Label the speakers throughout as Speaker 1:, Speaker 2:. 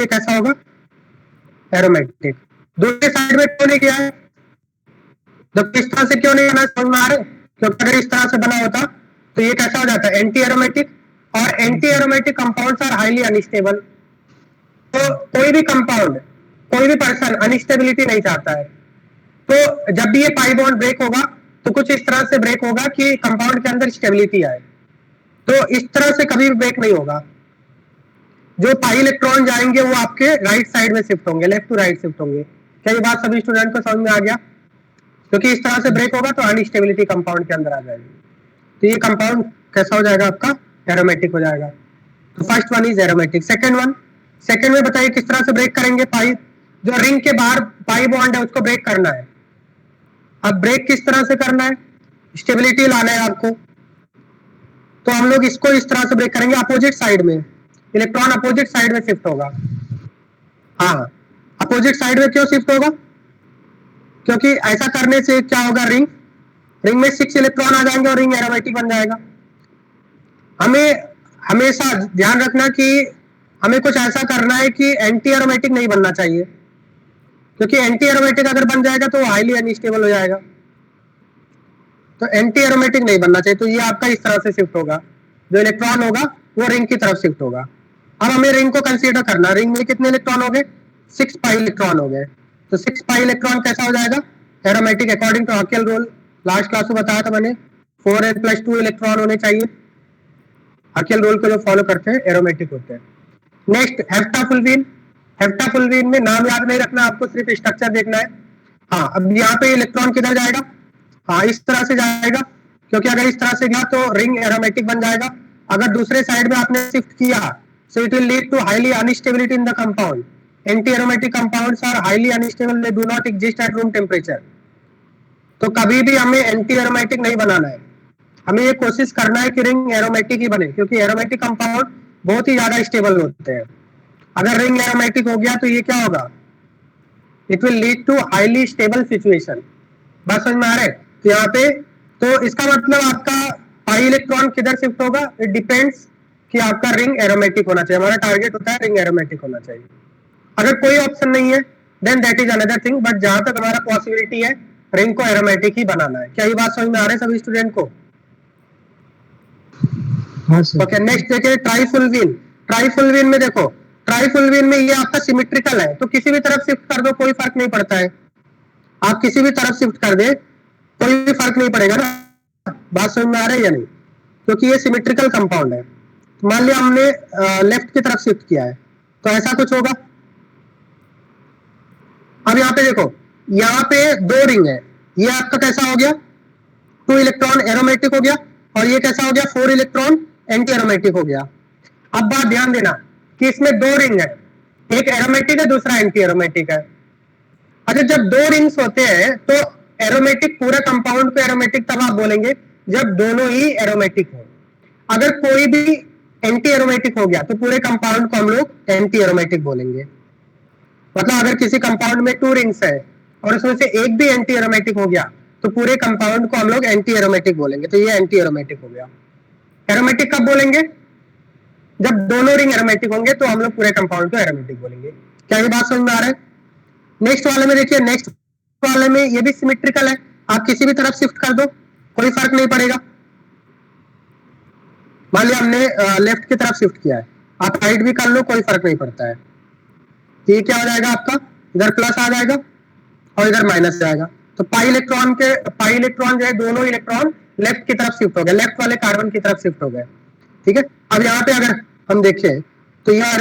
Speaker 1: ये कैसा होगा, एरोमेटिक। दूसरे साइड में क्यों नहीं किया है, तो किस तरह से क्यों नहीं बना, समझ में आ रहा है, क्योंकि अगर इस तरह से बना होता तो ये कैसा हो जाता है, एंटी एरोमेटिक, और anti aromatic compounds are highly unstable. तो कोई भी कंपाउंड, कोई भी पर्सन अनस्टेबिलिटी नहीं चाहता है, तो जब भी ये पाई बॉन्ड ब्रेक होगा तो कुछ इस तरह से ब्रेक होगा कि कंपाउंड के अंदर स्टेबिलिटी आए, तो इस तरह से कभी भी ब्रेक नहीं होगा। जो पाई इलेक्ट्रॉन जाएंगे वो आपके राइट साइड में शिफ्ट होंगे, लेफ्ट टू राइट शिफ्ट होंगे। क्या ये बात सभी स्टूडेंट को समझ में आ गया, क्योंकि इस तरह से ब्रेक होगा तो अनस्टेबिलिटी कंपाउंड के अंदर आ जाएगी, तो ये कंपाउंड कैसा हो जाएगा आपका, एरोमेटिक हो जाएगा। तो first one is aromatic. Second में बताइए किस तरह से ब्रेक करेंगे, पाई जो रिंग के बाहर पाई बॉन्ड है उसको ब्रेक करना है। अब ब्रेक किस तरह से करना है, स्टेबिलिटी लाना है आपको, तो हम लोग इसको इस तरह से ब्रेक करेंगे, अपोजिट साइड में, इलेक्ट्रॉन अपोजिट साइड में शिफ्ट होगा। हाँ, अपोजिट साइड में क्यों शिफ्ट होगा, क्योंकि ऐसा करने से क्या होगा, रिंग में 6 इलेक्ट्रॉन आ जाएंगे और रिंग एरोमेटिक बन जाएगा। हमें हमेशा ध्यान रखना कि हमें कुछ ऐसा करना है कि एंटी एरोमेटिक नहीं बनना चाहिए, क्योंकि एंटी एरोमेटिक अगर बन जाएगा तो हाईली अनस्टेबल हो जाएगा, तो एंटी एरोमेटिक नहीं बनना चाहिए। तो ये आपका इस तरह से शिफ्ट होगा, जो इलेक्ट्रॉन होगा वो रिंग की तरफ शिफ्ट होगा। अब हमें रिंग को कंसीडर करना, रिंग में कितने इलेक्ट्रॉन हो गए, 6 पाई इलेक्ट्रॉन हो गए, तो 6 पाई इलेक्ट्रॉन कैसा हो जाएगा, aromatic, according to Huckel rule. Last class में बताया था मैंने, 4n+2 इलेक्ट्रॉन होने चाहिए, हकेल रूल को जो फॉलो करते हैं एरोमेटिक होते हैं। नेक्स्ट हेप्टाफुल्वीन। हेप्टाफुल्वीन में नाम याद नहीं रखना आपको, सिर्फ स्ट्रक्चर देखना है। हाँ, अब यहाँ पे इलेक्ट्रॉन किधर जाएगा, हाँ इस तरह से जाएगा, क्योंकि अगर इस तरह से गया तो रिंग एरोमेटिक बन जाएगा। अगर दूसरे साइड में आपने शिफ्ट किया so it will lead to highly instability in the compound. Anti-aromatic compounds are highly unstable, they do not exist at room temperature. तो कभी भी हमें एंटी एरोमेटिक नहीं बनाना है, हमें ये कोशिश करना है कि रिंग एरोमेटिक ही बने, क्योंकि एरोमेटिक कंपाउंड बहुत ही ज्यादा स्टेबल होते हैं। अगर रिंग एरोमेटिक हो गया तो ये क्या होगा, it will lead to highly stable situation. बात समझ में आ रहा है, तो यहाँ पे तो इसका मतलब आपका पाई इलेक्ट्रॉन किधर शिफ्ट होगा, इट डिपेंड्स कि आपका रिंग एरोमेटिक होना चाहिए। हमारा टारगेट होता है रिंग एरोमेटिक होना चाहिए। अगर कोई ऑप्शन नहीं है then that is another thing, but जहां तक हमारा पॉसिबिलिटी है रिंग को एरोमेटिक ही बनाना है। क्या ये बात समझ में आ रहा है सभी स्टूडेंट को? ओके, नेक्स्ट देखिए ट्राइफुल्वीन। ट्राइफुल्वीन में देखो, ट्राइफुल्वीन में ये आपका सिमेट्रिकल है, तो किसी भी तरफ शिफ्ट कर दो कोई फर्क नहीं पड़ता है, आप किसी भी तरफ शिफ्ट कर दे कोई भी फर्क नहीं पड़ेगा ना। बात समझ में आ रहा है या नहीं, क्योंकि ये सिमेट्रिकल कंपाउंड है। मान लिया हमने लेफ्ट की तरफ शिफ्ट किया है तो ऐसा कुछ होगा। अब यहाँ पे देखो, यहाँ पे 2 रिंग है, ये आपका कैसा हो गया, 2 इलेक्ट्रॉन एरोमेटिक हो गया, और ये कैसा हो गया, 4 इलेक्ट्रॉन एंटी एरोमेटिक हो गया। अब बात ध्यान देना कि इसमें 2 रिंग है, एक एरोमेटिक है दूसरा एंटी एरोमेटिक है। अच्छा, जब 2 रिंग्स होते हैं तो एरोमेटिक, पूरा कंपाउंड को एरोमेटिक तब आप बोलेंगे जब दोनों ही एरोमेटिक हो। अगर कोई भी एंटी एरोमेटिक हो गया तो पूरे कंपाउंड को हम लोग एंटी एरोमेटिक बोलेंगे। मतलब अगर किसी कंपाउंड में 2 रिंग्स है और उसमें से एक भी एंटी एरोमेटिक हो गया तो पूरे कंपाउंड को हम लोग एंटी एरोमेटिक बोलेंगे, तो ये एंटी एरोमेटिक हो गया। एरोमेटिक कब बोलेंगे, जब दोनों रिंग एरोमेटिक होंगे तो हम लोग पूरे कंपाउंड को एरोमेटिक बोलेंगे। क्या ये बात समझ में आ रहा है? नेक्स्ट वाले में देखिए, नेक्स्ट वाले में ये भी सिमेट्रिकल है, आप किसी भी तरफ शिफ्ट कर दो कोई फर्क नहीं पड़ेगा। मान लिया हमने लेफ्ट की तरफ शिफ्ट किया है, आप राइट भी कर लो कोई फर्क नहीं पड़ता है। ये क्या हो जाएगा आपका, इधर प्लस आ जाएगा और इधर माइनस जाएगा, तो पाई इलेक्ट्रॉन जो है दोनों इलेक्ट्रॉन लेफ्ट की तरफ शिफ्ट हो गए, लेफ्ट वाले कार्बन की तरफ शिफ्ट हो गए। ठीक है, अब यहाँ पे अगर हम देखें तो ये वाला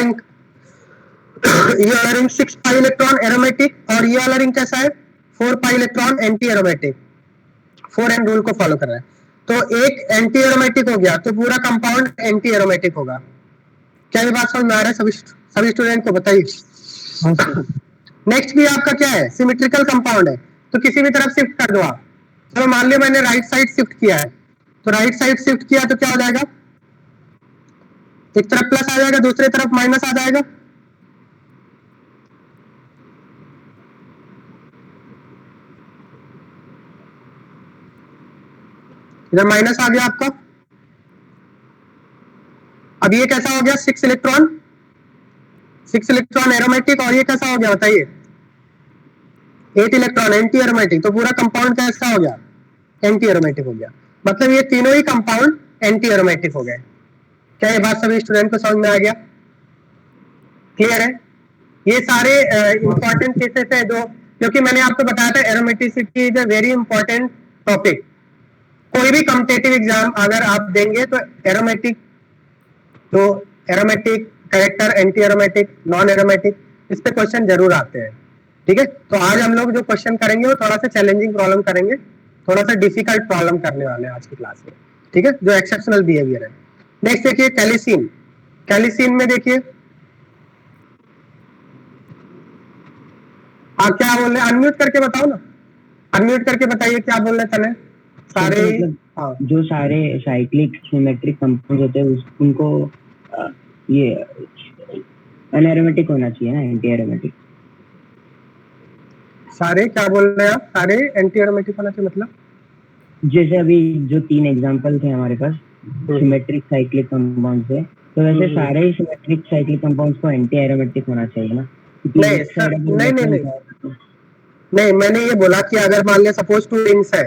Speaker 1: रिंग 6 पाई इलेक्ट्रॉन एरोमेटिक, और ये वाला रिंग कैसा है, 4 pi electron anti aromatic, 4n rule को फॉलो कर रहा है। तो एक एंटी एरोमेटिक हो गया तो पूरा कंपाउंड एंटी एरोमेटिक होगा। क्या ये बात समझ में आ रहा है सभी स्टूडेंट को? बताइए। नेक्स्ट भी आपका क्या है, सिमेट्रिकल कंपाउंड है, तो किसी भी तरफ शिफ्ट कर दो आप। चलो मान लिया मैंने राइट साइड शिफ्ट किया है, तो राइट साइड शिफ्ट किया तो क्या हो जाएगा, एक तरफ प्लस आ जाएगा दूसरी तरफ माइनस आ जाएगा। इधर माइनस आ गया आपका। अब ये कैसा हो गया, 6 इलेक्ट्रॉन 6 इलेक्ट्रॉन एरोमेटिक, और ये कैसा हो गया बताइए, 8 इलेक्ट्रॉन एंटी एरोमेटिक, तो पूरा कंपाउंड कैसा हो गया, एंटी एरोमेटिक हो गया। मतलब ये तीनों ही कंपाउंड एंटी एरोमेटिक हो गए। क्या ये बात सभी स्टूडेंट को समझ में आ गया, क्लियर है? ये सारे इंपॉर्टेंट केसेस है जो, क्योंकि मैंने आपको बताया था aromaticity is a very important topic. कोई भी कॉम्पिटिटिव एग्जाम अगर आप देंगे तो एरोमेटिक, तो aromatic character, anti aromatic, non aromatic, इस पे क्वेश्चन जरूर आते हैं। ठीक है, तो आज हम लोग जो क्वेश्चन करेंगे वो थोड़ा सा चैलेंजिंग प्रॉब्लम करेंगे, थोड़ा सा डिफिकल्ट प्रॉब्लम करने वाले हैं आज की क्लास में। ठीक है, जो एक्सेप्शनल बिहेवियर है। नेक्स्ट देखिए कैलिसिन। कैलिसिन में देखिए आप क्या बोल रहे हैं, अनम्यूट करके बताओ ना, अनम्यूट करके बताइए क्या बोल रहे थे तने सारे।
Speaker 2: मतलब
Speaker 1: हाँ,
Speaker 2: जो सारे साइक्लिक सिमेट्रिक कंपाउंड होते हैं उनको ये अनएरोमेटिक होना चाहिए ना, एंटी एरोमेटिक।
Speaker 1: सारे क्या बोल रहे हैं आप, सारे एंटी एरोमेटिक होना चाहिए मतलब?
Speaker 2: जैसे अभी जो 3 एग्जांपल थे हमारे पास सिमेट्रिक साइक्लिक कंपाउंड से, तो वैसे सारे ही सिमेट्रिक साइक्लिक कंपाउंड्स को एंटी एरोमेटिक होना चाहिए ना?
Speaker 1: नहीं सर, नहीं, मैंने ये बोला कि अगर मान लिया सपोज 2 रिंग्स है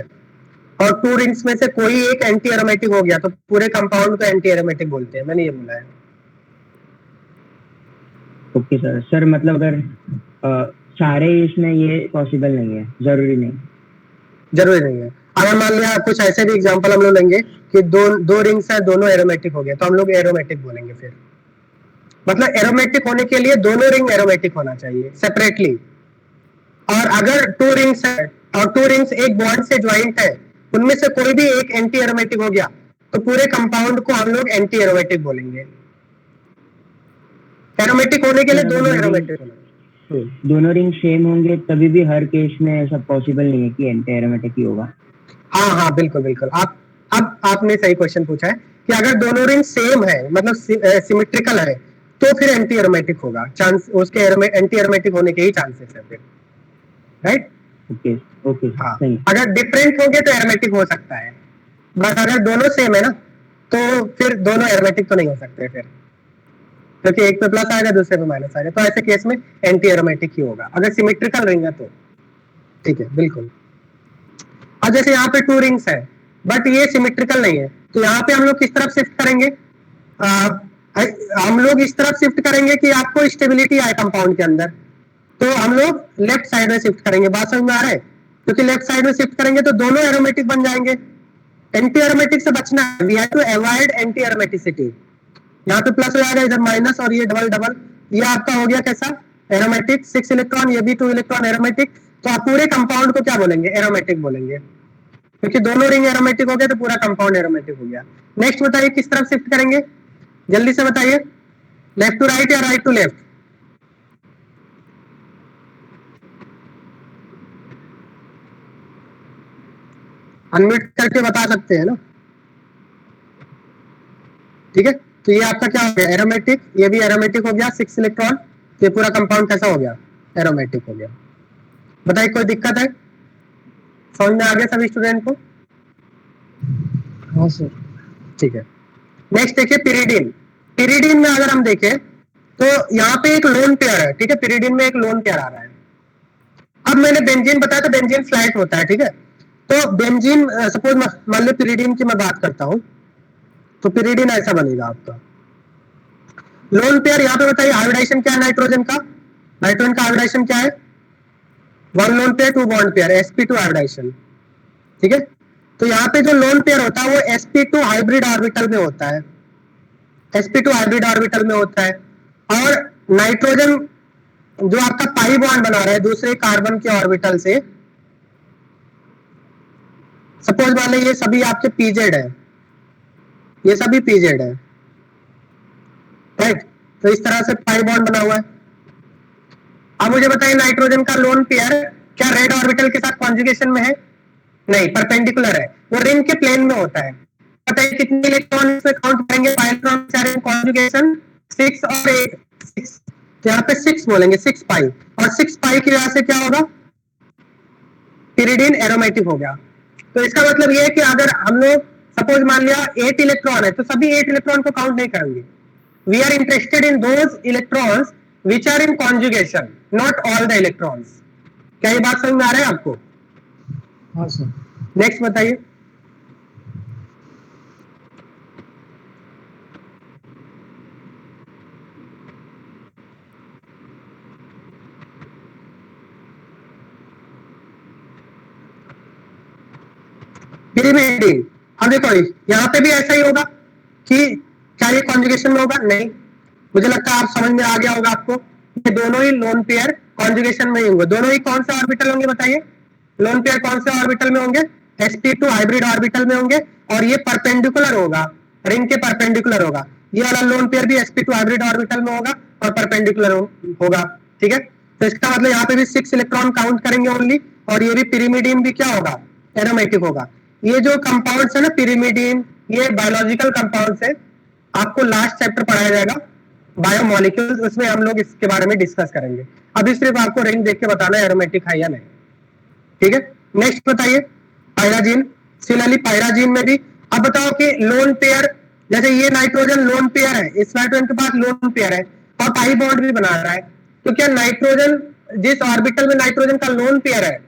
Speaker 1: और 2 रिंग्स में से कोई एक एंटी एरोमेटिक हो गया तो पूरे कंपाउंड को एंटी एरोमेटिक बोलते हैं, मैंने ये बोला है।
Speaker 2: Okay sir. सर मतलब अगर सारे इसमें ये पॉसिबल नहीं है, जरूरी नहीं
Speaker 1: है। अगर मान लिया कुछ ऐसे भी एग्जांपल हम लोग लेंगे कि दो रिंग्स है, दोनों एरोमेटिक हो गए, तो हम लोग एरोमेटिक बोलेंगे फिर। मतलब एरोमेटिक होने के लिए दोनों रिंग एरोमेटिक होना चाहिए सेपरेटली। और अगर 2 रिंग्स है और 2 रिंग्स एक बॉन्ड से ज्वाइंट है, उनमें से कोई भी एक एंटी एरोमेटिक हो गया तो पूरे कंपाउंड को हम लोग एंटी एरोमेटिक बोलेंगे। एरोमेटिक होने के लिए दोनों एरोमेटिक होना चाहिए।
Speaker 2: दोनों रिंग सेम होंगे तभी भी हर केस में ऐसा पॉसिबल नहीं है कि एंटी एरोमेटिक ही होगा।
Speaker 1: हाँ हाँ, बिल्कुल बिल्कुल। आप अब आपने सही क्वेश्चन पूछा है कि अगर दोनों रिंग सेम है, मतलब सिमेट्रिकल है, तो फिर एंटी एरोमेटिक होगा, चांस उसके एंटी एरोमेटिक होने के ही चांसेस है फिर, राइट?
Speaker 2: ओके ओके
Speaker 1: हाँ,
Speaker 2: सही।
Speaker 1: अगर डिफरेंट हो गए तो एरोमेटिक हो सकता है, बट अगर दोनों सेम है ना तो फिर दोनों एरोमेटिक तो नहीं हो सकते फिर, क्योंकि एक पे प्लस आएगा दूसरे पे माइनस आएगा, तो ऐसे केस में एंटी एरोमेटिक ही होगा अगर सिमेट्रिकल रिंग है तो। ठीक है, बिल्कुल। अब जैसे यहाँ पे 2 रिंग्स है बट ये सिमेट्रिकल नहीं है, तो यहाँ पे हम लोग किस तरफ शिफ्ट करेंगे? हम लोग इस तरफ शिफ्ट करेंगे कि आपको स्टेबिलिटी आए कंपाउंड के अंदर, तो हम लोग लेफ्ट साइड में शिफ्ट करेंगे। बात समझ में आ रहा है? क्योंकि लेफ्ट साइड में शिफ्ट करेंगे तो दोनों एरोमेटिक बन जाएंगे। एंटी एरोमेटिक से बचना है, we have to avoid anti aromaticity. यहाँ पे प्लस हो जाएगा, इधर माइनस, और ये डबल डबल, ये आपका हो गया कैसा, एरोमेटिक। 6 इलेक्ट्रॉन, ये भी 2 इलेक्ट्रॉन एरोमेटिक, तो आप पूरे कंपाउंड को क्या बोलेंगे, एरोमेटिक बोलेंगे, क्योंकि दोनों रिंग एरोमेटिक हो गए तो पूरा कंपाउंड एरोमेटिक हो गया। नेक्स्ट बताइए किस तरफ शिफ्ट करेंगे, जल्दी से बताइए, लेफ्ट टू राइट या राइट टू लेफ्ट? अनम्यूट करके बता सकते हैं ना? ठीक है, तो ये आपका क्या हो गया, एरोमेटिक, ये भी एरोमेटिक हो गया 6 इलेक्ट्रॉन, ये पूरा कंपाउंड कैसा हो गया, एरोमेटिक हो गया। बताइए कोई दिक्कत है, समझ में आ गया सभी स्टूडेंट को?
Speaker 2: हाँ सर।
Speaker 1: ठीक है, नेक्स्ट देखिए पिरिडीन। पिरिडीन में अगर हम देखें तो यहाँ पे एक लोन पेयर है, ठीक है, पिरिडीन में एक लोन पेयर आ रहा है। अब मैंने बेंजीन बताया तो बेंजीन फ्लैट होता है, ठीक है, तो बेंजीन सपोज मान लो पिरिडीन की मैं बात करता हूँ, तो पिरिडीन ऐसा बनेगा आपका लोन पेयर। यहाँ पे बताइए हाइब्रिडाइजेशन क्या है नाइट्रोजन का, नाइट्रोजन का हाइब्रिडाइजेशन क्या है, 1 lone pair 2 bond pair, sp2 hybridization. ठीक है, तो यहाँ पे जो लोन पेयर होता है वो sp2 हाइब्रिड ऑर्बिटल में होता है, sp2 हाइब्रिड ऑर्बिटल में होता है। और नाइट्रोजन जो आपका पाई बॉन्ड बना रहा है दूसरे कार्बन के ऑर्बिटल से, सपोज मान लीजिए ये सभी आपके पीजेड है, ये सभी पीजेड है, राइट, तो इस तरह से पाई बॉन्ड बना हुआ है। अब मुझे बताइए नाइट्रोजन का लोन पेयर क्या रेड ऑर्बिटल के साथ कॉन्जुगेशन में है? नहीं, परपेंडिकुलर है, वो रिंग के प्लेन में होता है। बताइए कितने इलेक्ट्रॉन इसमें काउंट करेंगे, इलेक्ट्रॉन कॉन्जुगेशन 6 और 8, 6, तो यहाँ पे 6 बोलेंगे, 6 पाई, और 6 पाई की वजह से क्या होगा, पिरिडीन एरोमेटिक हो गया। तो इसका मतलब ये है कि अगर हम लोग सपोज मान लिया 8 इलेक्ट्रॉन है तो सभी 8 इलेक्ट्रॉन को काउंट नहीं करेंगे, we are interested in those electrons which are in conjugation, not all the electrons. क्या ये बात समझ में आ रहा है आपको?
Speaker 3: हाँ सर।
Speaker 1: नेक्स्ट बताइए। पिरिमिडिन, अब देखो यहाँ पे भी ऐसा ही होगा कि क्या ये कॉन्जुगेशन में होगा? नहीं। मुझे लगता है आप समझ में आ गया होगा आपको, ये दोनों ही लोन पेयर कॉन्जुगेशन में ही होंगे। दोनों ही कौन से ऑर्बिटल होंगे बताइए? लोन पेयर कौन से ऑर्बिटल में होंगे? sp2 हाइब्रिड ऑर्बिटल में होंगे, और ये परपेंडिकुलर होगा, रिंग के परपेंडिकुलर होगा। ये वाला लोन पेयर भी sp2 हाइब्रिड ऑर्बिटल में होगा और परपेंडिकुलर होगा। ठीक है, तो इसका मतलब यहाँ पे भी 6 इलेक्ट्रॉन काउंट करेंगे ओनली, और ये भी पिरिमिडीन भी क्या होगा? एरोमेटिक होगा। ये जो कंपाउंड्स है ना पिरिमिडीन, ये बायोलॉजिकल कंपाउंड्स है, आपको लास्ट चैप्टर पढ़ाया जाएगा बायोमोलिक्यूल्स, उसमें हम लोग इसके बारे में डिस्कस करेंगे। अभी सिर्फ आपको रिंग देख के बताना है एरोमेटिक है या नहीं। ठीक है, नेक्स्ट बताइए पायराजीन। सिमिलरली पायराजीन में भी अब बताओ कि लोन पेयर, जैसे ये नाइट्रोजन लोन पेयर है, इस नाइट्रोजन के पास लोन पेयर है और पाई बॉन्ड भी बना रहा है, तो क्या नाइट्रोजन जिस ऑर्बिटल में नाइट्रोजन का लोन पेयर है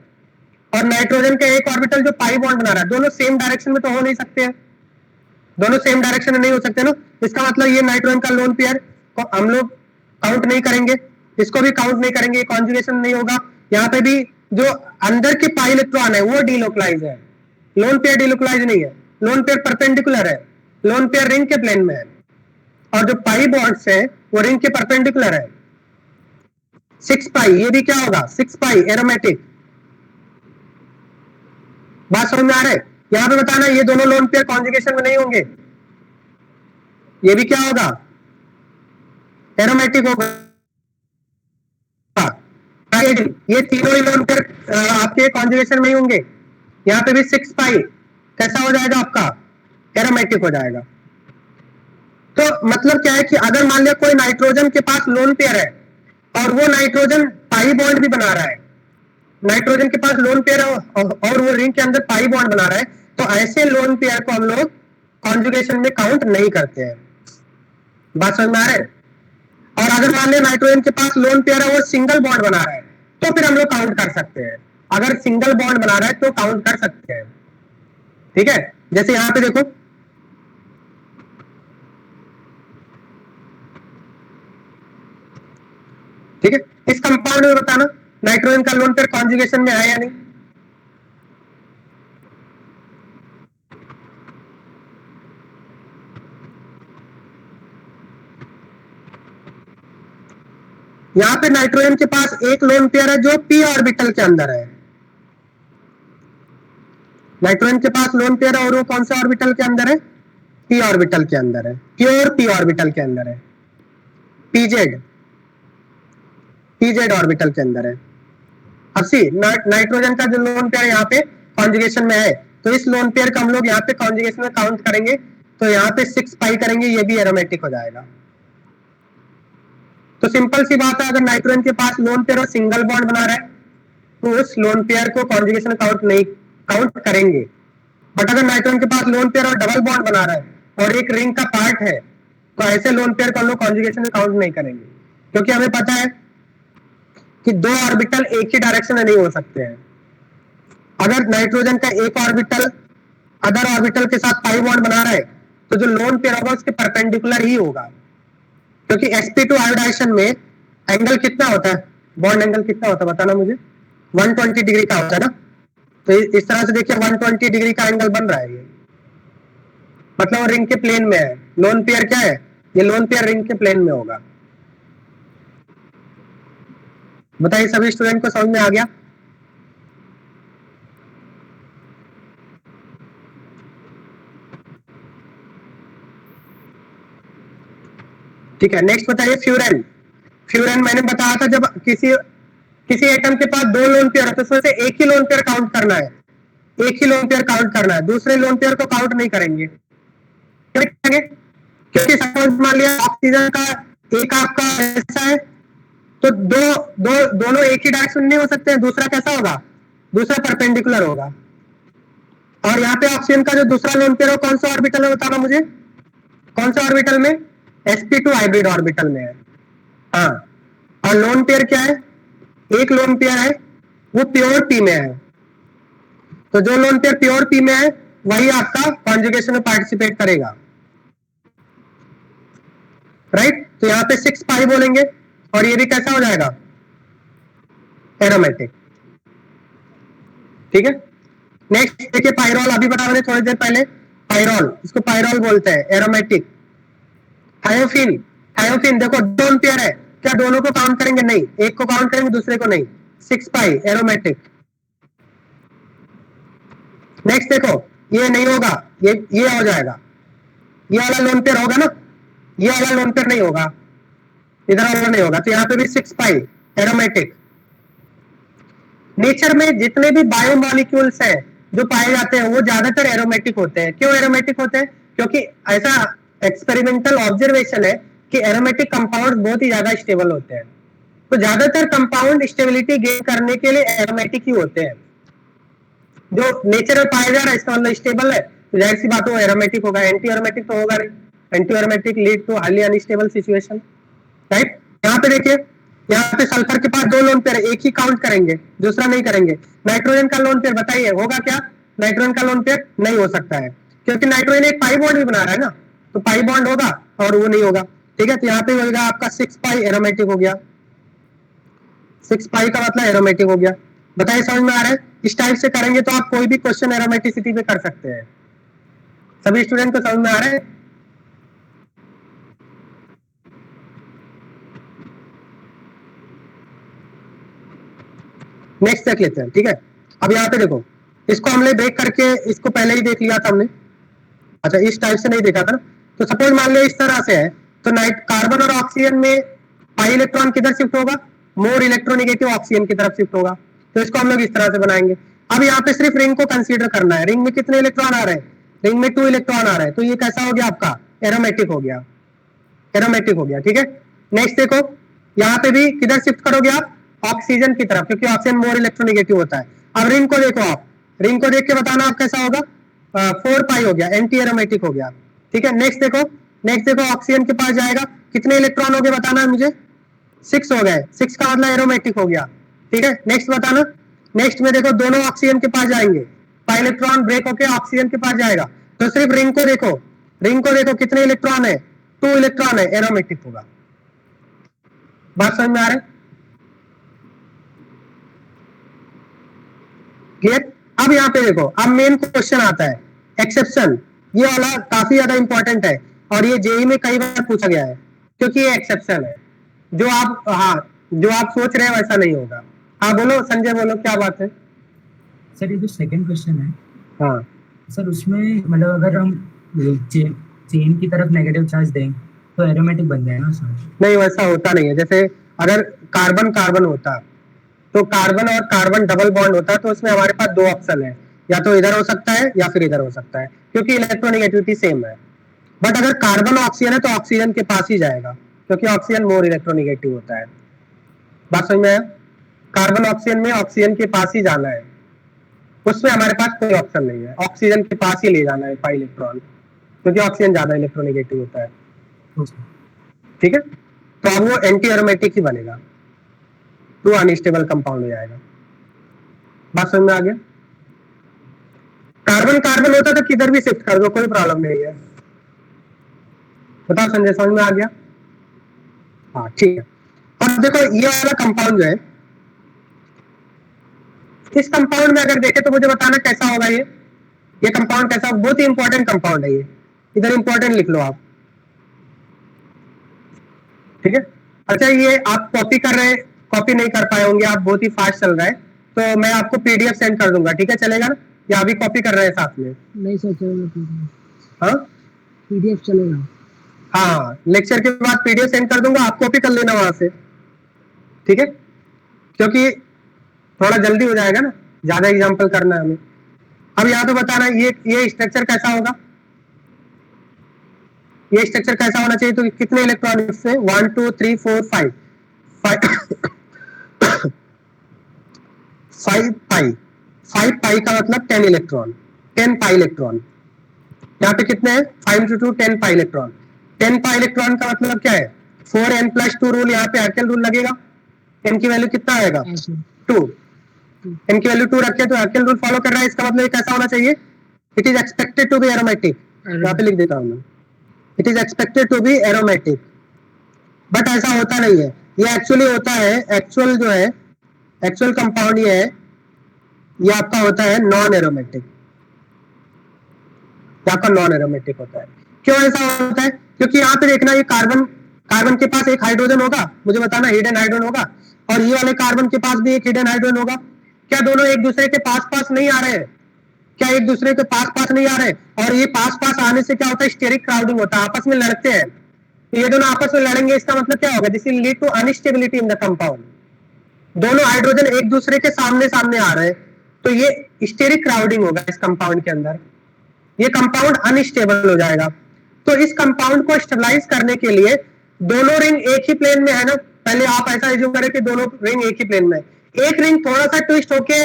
Speaker 1: और नाइट्रोजन का एक ऑर्बिटल जो पाई बॉन्ड बना रहा है, दोनों सेम डायरेक्शन में तो हो नहीं सकते हैं, दोनों सेम डायरेक्शन में नहीं हो सकते ना। इसका मतलब ये नाइट्रोजन का लोन पेयर को हम लोग काउंट नहीं करेंगे, इसको भी काउंट नहीं करेंगे, कॉन्जुगेशन नहीं होगा। यहाँ पे भी जो अंदर के पाई इलेक्ट्रॉन है वो डिलोकलाइज है, लोन पेयर डिलोकलाइज नहीं है, लोन पेयर परपेंडिकुलर है, लोन पेयर रिंग के प्लेन में है, और जो पाई बॉन्ड्स है वो रिंग के परपेंडिकुलर है। 6 पाई, ये भी क्या होगा? 6 पाई एरोमेटिक। बात समझ में आ रहा है? यहां पे बताना ये दोनों लोन पेयर कॉन्जुगेशन में नहीं होंगे, ये भी क्या होगा? एरोमेटिक होगा। ये तीनों ही लोन पेयर आपके कॉन्जुगेशन में ही होंगे। यहाँ पे भी 6 पाई कैसा हो जाएगा आपका? एरोमेटिक हो जाएगा। तो मतलब क्या है कि अगर मान लिया कोई नाइट्रोजन के पास लोन पेयर है और वो नाइट्रोजन पाई बॉन्ड भी बना रहा है, नाइट्रोजन के पास लोन पेयर है और वो रिंग के अंदर पाई बॉन्ड बना रहा है, तो ऐसे लोन पेयर को हम लोग कॉन्जुगेशन में काउंट नहीं करते हैं। बात समझ में आ रहा है? और अगर मान लिया नाइट्रोजन के पास लोन पेयर है, वो सिंगल बॉन्ड बना रहा है, तो फिर हम लोग काउंट कर सकते हैं। अगर सिंगल बॉन्ड बना रहा है तो काउंट कर सकते हैं। ठीक है, जैसे यहां पे देखो, ठीक है, इस कंपाउंड में बताना नाइट्रोजन का लोन पेयर कॉन्जुगेशन में है या नहीं। यहां पे नाइट्रोजन के पास एक लोन पेयर है जो पी ऑर्बिटल के अंदर है, नाइट्रोजन के पास लोन पेयर है और वो कौन से ऑर्बिटल के अंदर है? पी ऑर्बिटल के अंदर है, प्योर पी ऑर्बिटल के अंदर है, पीजेड, पीजेड ऑर्बिटल के अंदर है। अब सी नाइट्रोजन का जो लोन पेयर यहाँ पे कॉन्जुगेशन में है, तो इस लोन पेयर का हम लोग यहाँ पे कॉन्जुगेशन में काउंट करेंगे, तो यहाँ पे 6 पाई करेंगे, ये भी एरोमेटिक हो जाएगा। तो सिंपल सी बात है, अगर नाइट्रोजन के पास लोन पेयर और सिंगल बॉन्ड बना रहा है तो उस लोन पेयर को कॉन्जुगेशन काउंट करेंगे। बट अगर नाइट्रोजन के पास लोन पेयर और डबल बॉन्ड बना रहा है और एक रिंग का पार्ट है, तो ऐसे लोन पेयर को हम लोग कॉन्जुगेशन में काउंट नहीं करेंगे, क्योंकि हमें पता है कि दो ऑर्बिटल एक ही डायरेक्शन में नहीं हो सकते हैं। अगर नाइट्रोजन का एक ऑर्बिटल अदर ऑर्बिटल के साथ पाई बॉन्ड बना रहा है, तो जो लोन पेयर होगा उसके परपेंडिकुलर ही होगा, क्योंकि sp2 आयोडाइजेशन में एंगल कितना होता है? बॉन्ड एंगल कितना होता है बताना मुझे? 120 डिग्री का होता है ना। तो इस तरह से देखिए 120 डिग्री का एंगल बन रहा है, ये मतलब रिंग के प्लेन में है। लोन पेयर क्या है? ये लोन पेयर रिंग के प्लेन में होगा। बताइए सभी स्टूडेंट को समझ में आ गया? ठीक है, नेक्स्ट बताइए फ्यूरेन। फ्यूरेन मैंने बताया था जब किसी एटम के पास दो लोन पेयर है तो उसमें से एक ही लोन पेयर काउंट करना है, एक ही लोन पेयर काउंट करना है, दूसरे लोन पेयर को काउंट नहीं करेंगे। क्योंकि सपोज मान लिया ऑक्सीजन का एक आपका ऐसा है, तो दोनों एक ही डायरेक्शन नहीं हो सकते हैं, दूसरा कैसा होगा? दूसरा परपेंडिकुलर होगा। और यहाँ पे ऑक्सीजन का जो दूसरा लोन पेयर है कौन सा ऑर्बिटल है बताना मुझे? कौन सा ऑर्बिटल में? sp2 हाइब्रिड ऑर्बिटल में है। हाँ, और लोन पेयर क्या है, एक लोन पेयर है वो प्योर पी में है, तो जो लोन पेयर प्योर पी में है वही आपका कॉन्जुगेशन में पार्टिसिपेट करेगा, राइट। तो यहाँ पे 6 पाई बोलेंगे और ये भी कैसा हो जाएगा, एरोमेटिक, ठीक है। नेक्स्ट देखिए पाइरॉल, अभी बता मैंने थोड़ी देर पहले, पाइरॉल, इसको पाइरॉल बोलते हैं, एरोमेटिक। थायोफिन, थायोफिन देखो दोनों पेयर है, क्या दोनों को काउंट करेंगे, नहीं, एक को काउंट करेंगे दूसरे को नहीं, 6 पाई एरोमेटिक। नेक्स्ट देखो ये नहीं होगा, ये हो जाएगा, ये वाला लोन पेयर होगा ना, ये वाला लोन पेयर नहीं होगा, इधर वाला नहीं होगा, तो यहाँ पे भी 6 पाई एरोमेटिक। नेचर में जितने भी बायोमॉलिक्यूल्स हैं जो पाए जाते हैं वो ज्यादातर एरोमेटिक होते हैं। क्यों एरोमेटिक होते हैं, क्योंकि ऐसा एक्सपेरिमेंटल ऑब्जर्वेशन है कि एरोमेटिक कंपाउंड बहुत ही ज्यादा स्टेबल होते हैं, तो ज्यादातर कंपाउंड स्टेबिलिटी गेन करने के लिए एरोमेटिक ही होते हैं। जो नेचर में पाया जा रहा है इसका मतलब स्टेबल है, तो जाहिर सी बात है वो एरोमेटिक होगा, एंटी एरोमेटिक तो होगा नहीं, anti aromatic lead to highly unstable situation, right. यहाँ पे देखिए, यहाँ पे सल्फर के पास 2 लोन पेयर, एक ही काउंट करेंगे दूसरा नहीं करेंगे। नाइट्रोजन का लोन पेयर बताइए होगा क्या, नाइट्रोजन का लोन पेयर नहीं हो सकता है, क्योंकि नाइट्रोजन एक पाई बॉन्ड भी बना रहा है ना, तो पाई बॉन्ड होगा और वो नहीं होगा, ठीक है। तो यहाँ पे होगा आपका 6 पाई एरोमेटिक हो गया, 6 पाई का मतलब एरोमेटिक हो गया। बताइए समझ में आ रहा है, इस टाइप से करेंगे तो आप कोई भी क्वेश्चन एरोमेटिसिटी पे कर सकते हैं। सभी स्टूडेंट को समझ में आ रहा है, नेक्स्ट देख लेते हैं, ठीक है। अब यहाँ पे देखो, इसको हमने ब्रेक करके इसको पहले ही देख लिया था हमने, अच्छा इस टाइप से नहीं देखा था ना। तो सपोज मान लो इस तरह से है, तो नाइट कार्बन और ऑक्सीजन में पाई इलेक्ट्रॉन किधर शिफ्ट होगा, मोर इलेक्ट्रोनेगेटिव ऑक्सीजन की तरफ शिफ्ट होगा, तो इसको हम लोग इस तरह से बनाएंगे। अब यहाँ पे सिर्फ रिंग को कंसीडर करना है, रिंग में कितने इलेक्ट्रॉन आ रहे हैं, रिंग में 2 इलेक्ट्रॉन आ रहे हैं, तो ये कैसा हो गया आपका, एरोमेटिक हो गया, एरोमेटिक हो गया, ठीक है। नेक्स्ट देखो, यहाँ पे भी किधर शिफ्ट करोगे आप, ऑक्सीजन की तरफ, क्योंकि ऑक्सीजन मोर इलेक्ट्रोनेगेटिव होता है। अब रिंग को देखो, आप रिंग को देख के बताना आप कैसा होगा, 4 पाई हो गया, एंटी एरोमेटिक हो गया, ठीक है। नेक्स्ट देखो, नेक्स्ट देखो ऑक्सीजन के पास जाएगा, कितने इलेक्ट्रॉन हो गए बताना है मुझे, 6 हो गए, 6 का मतलब एरोमेटिक हो गया, ठीक है। नेक्स्ट बताना, नेक्स्ट में देखो दोनों ऑक्सीजन के पास जाएंगे, पाई इलेक्ट्रॉन ब्रेक होकर ऑक्सीजन के पास जाएगा, तो सिर्फ रिंग को देखो, रिंग को देखो कितने इलेक्ट्रॉन है, 2 इलेक्ट्रॉन है, एरोमेटिक होगा। बात समझ में आ रहा है, क्लियर। अब यहाँ पे देखो, अब मेन क्वेश्चन आता है एक्सेप्शन, ये वाला काफी ज्यादा इंपॉर्टेंट है और ये जेई में कई बार पूछा गया है, क्योंकि ये एक्सेप्शन है, जो आप, हाँ जो आप सोच रहे हैं वैसा नहीं होगा। हाँ बोलो संजय, बोलो क्या बात है।
Speaker 4: सर ये जो सेकंड क्वेश्चन है,
Speaker 1: हाँ
Speaker 4: सर उसमें मतलब अगर हम चेन की तरफ नेगेटिव चार्ज दें तो एरोमेटिक बन जाएगा सर?
Speaker 1: नहीं, वैसा होता नहीं है। जैसे अगर कार्बन कार्बन होता तो कार्बन और कार्बन डबल बॉन्ड होता, तो उसमें हमारे पास 2 ऑप्शन है, या तो इधर हो सकता है या फिर इधर हो सकता है, क्योंकि इलेक्ट्रोनेगेटिविटी सेम है। बट अगर कार्बन ऑक्सीजन है तो ऑक्सीजन के पास ही जाएगा, क्योंकि ऑक्सीजन मोर इलेक्ट्रोनेगेटिव होता है। बात समझ में आया, कार्बन ऑक्सीजन में ऑक्सीजन के पास ही जाना है, उसमें हमारे पास कोई ऑप्शन नहीं है, ऑक्सीजन के पास ही ले जाना है पाई इलेक्ट्रॉन, क्योंकि ऑक्सीजन ज्यादा इलेक्ट्रोनेगेटिव होता है, ठीक है। तो अब वो एंटी एरोमेटिक ही बनेगा, टू अनस्टेबल कंपाउंड हो जाएगा। बात समझ में आ गया, कार्बन कार्बन होता तो किधर भी शिफ्ट कर दो, कोई प्रॉब्लम नहीं है। बताओ संजय, समझ में आ गया, हाँ ठीक है। अब देखो ये वाला कंपाउंड जो है, इस कंपाउंड में अगर देखे तो मुझे बताना कैसा होगा ये कंपाउंड कैसा होगा, बहुत ही इंपॉर्टेंट कंपाउंड है ये, इधर इंपॉर्टेंट लिख लो आप, ठीक है। अच्छा ये आप कॉपी कर रहे हैं, कॉपी नहीं कर पाए होंगे आप, बहुत ही फास्ट चल रहा है, तो मैं आपको पीडीएफ सेंड कर दूंगा, ठीक है, चलेगा ना, या अभी कॉपी कर रहे हैं साथ में?
Speaker 3: नहीं सर चलेगा,
Speaker 1: हाँ
Speaker 3: पीडीएफ चलेगा।
Speaker 1: हाँ, लेक्चर के बाद पीडीएफ सेंड कर दूंगा, आप कॉपी कर लेना वहां से, ठीक है, क्योंकि थोड़ा जल्दी हो जाएगा ना, ज्यादा एग्जाम्पल करना है हमें। अब यहाँ पे बताना ये स्ट्रक्चर कैसा होगा, ये स्ट्रक्चर कैसा होना चाहिए, तो कितने इलेक्ट्रॉन इससे, 1 2 3 4 5 5 पाई का मतलब 10 इलेक्ट्रॉन, 10 पाई इलेक्ट्रॉन। यहाँ पे कितने हैं, 5 × 2 10 पाई इलेक्ट्रॉन। 10 पाई इलेक्ट्रॉन का मतलब क्या है, 4n + 2 रूल, यहाँ पे आर्केल रूल लगेगा, n की वैल्यू कितना आएगा,
Speaker 3: ऐसे
Speaker 1: 2, n की वैल्यू 2 रखे तो हैकेल रूल फॉलो कर रहा है, इसका मतलब ये कैसा होना चाहिए, it is expected to be aromatic, यहाँ पे लिख देता हूँ मैं, it is expected to be aromatic, but ऐसा होता नहीं है, ये एक्चुअली होता है, एक्चुअल जो है, एक्चुअल कंपाउंड ये है, ये आपका होता है नॉन एरोमेटिक, आपका नॉन एरोमेटिक होता है। क्यों ऐसा होता है, क्योंकि यहाँ पे देखना, ये कार्बन के पास एक हाइड्रोजन होगा, मुझे बताना हिडन हाइड्रोजन होगा, और ये वाले कार्बन के पास भी एक हिडन हाइड्रोजन होगा, क्या दोनों एक दूसरे के पास पास नहीं आ रहे हैं, क्या एक दूसरे के पास पास नहीं आ रहे, और ये पास पास आने से क्या होता है, स्टेरिक क्राउडिंग होता है, आपस में लड़ते हैं, तो ये दोनों आपस में लड़ेंगे, इसका मतलब क्या होगा, this will lead to unstability in the compound, दोनों हाइड्रोजन एक दूसरे के सामने सामने आ रहे हैं, तो ये स्टेरिक क्राउडिंग होगा इस कंपाउंड के अंदर, ये कंपाउंड अनस्टेबल हो जाएगा। तो इस कंपाउंड को स्टेबलाइज करने के लिए दोनों रिंग एक ही प्लेन में है ना, पहले आप ऐसा एज्यूम करें कि दोनों रिंग एक ही प्लेन में, एक रिंग थोड़ा सा ट्विस्ट होके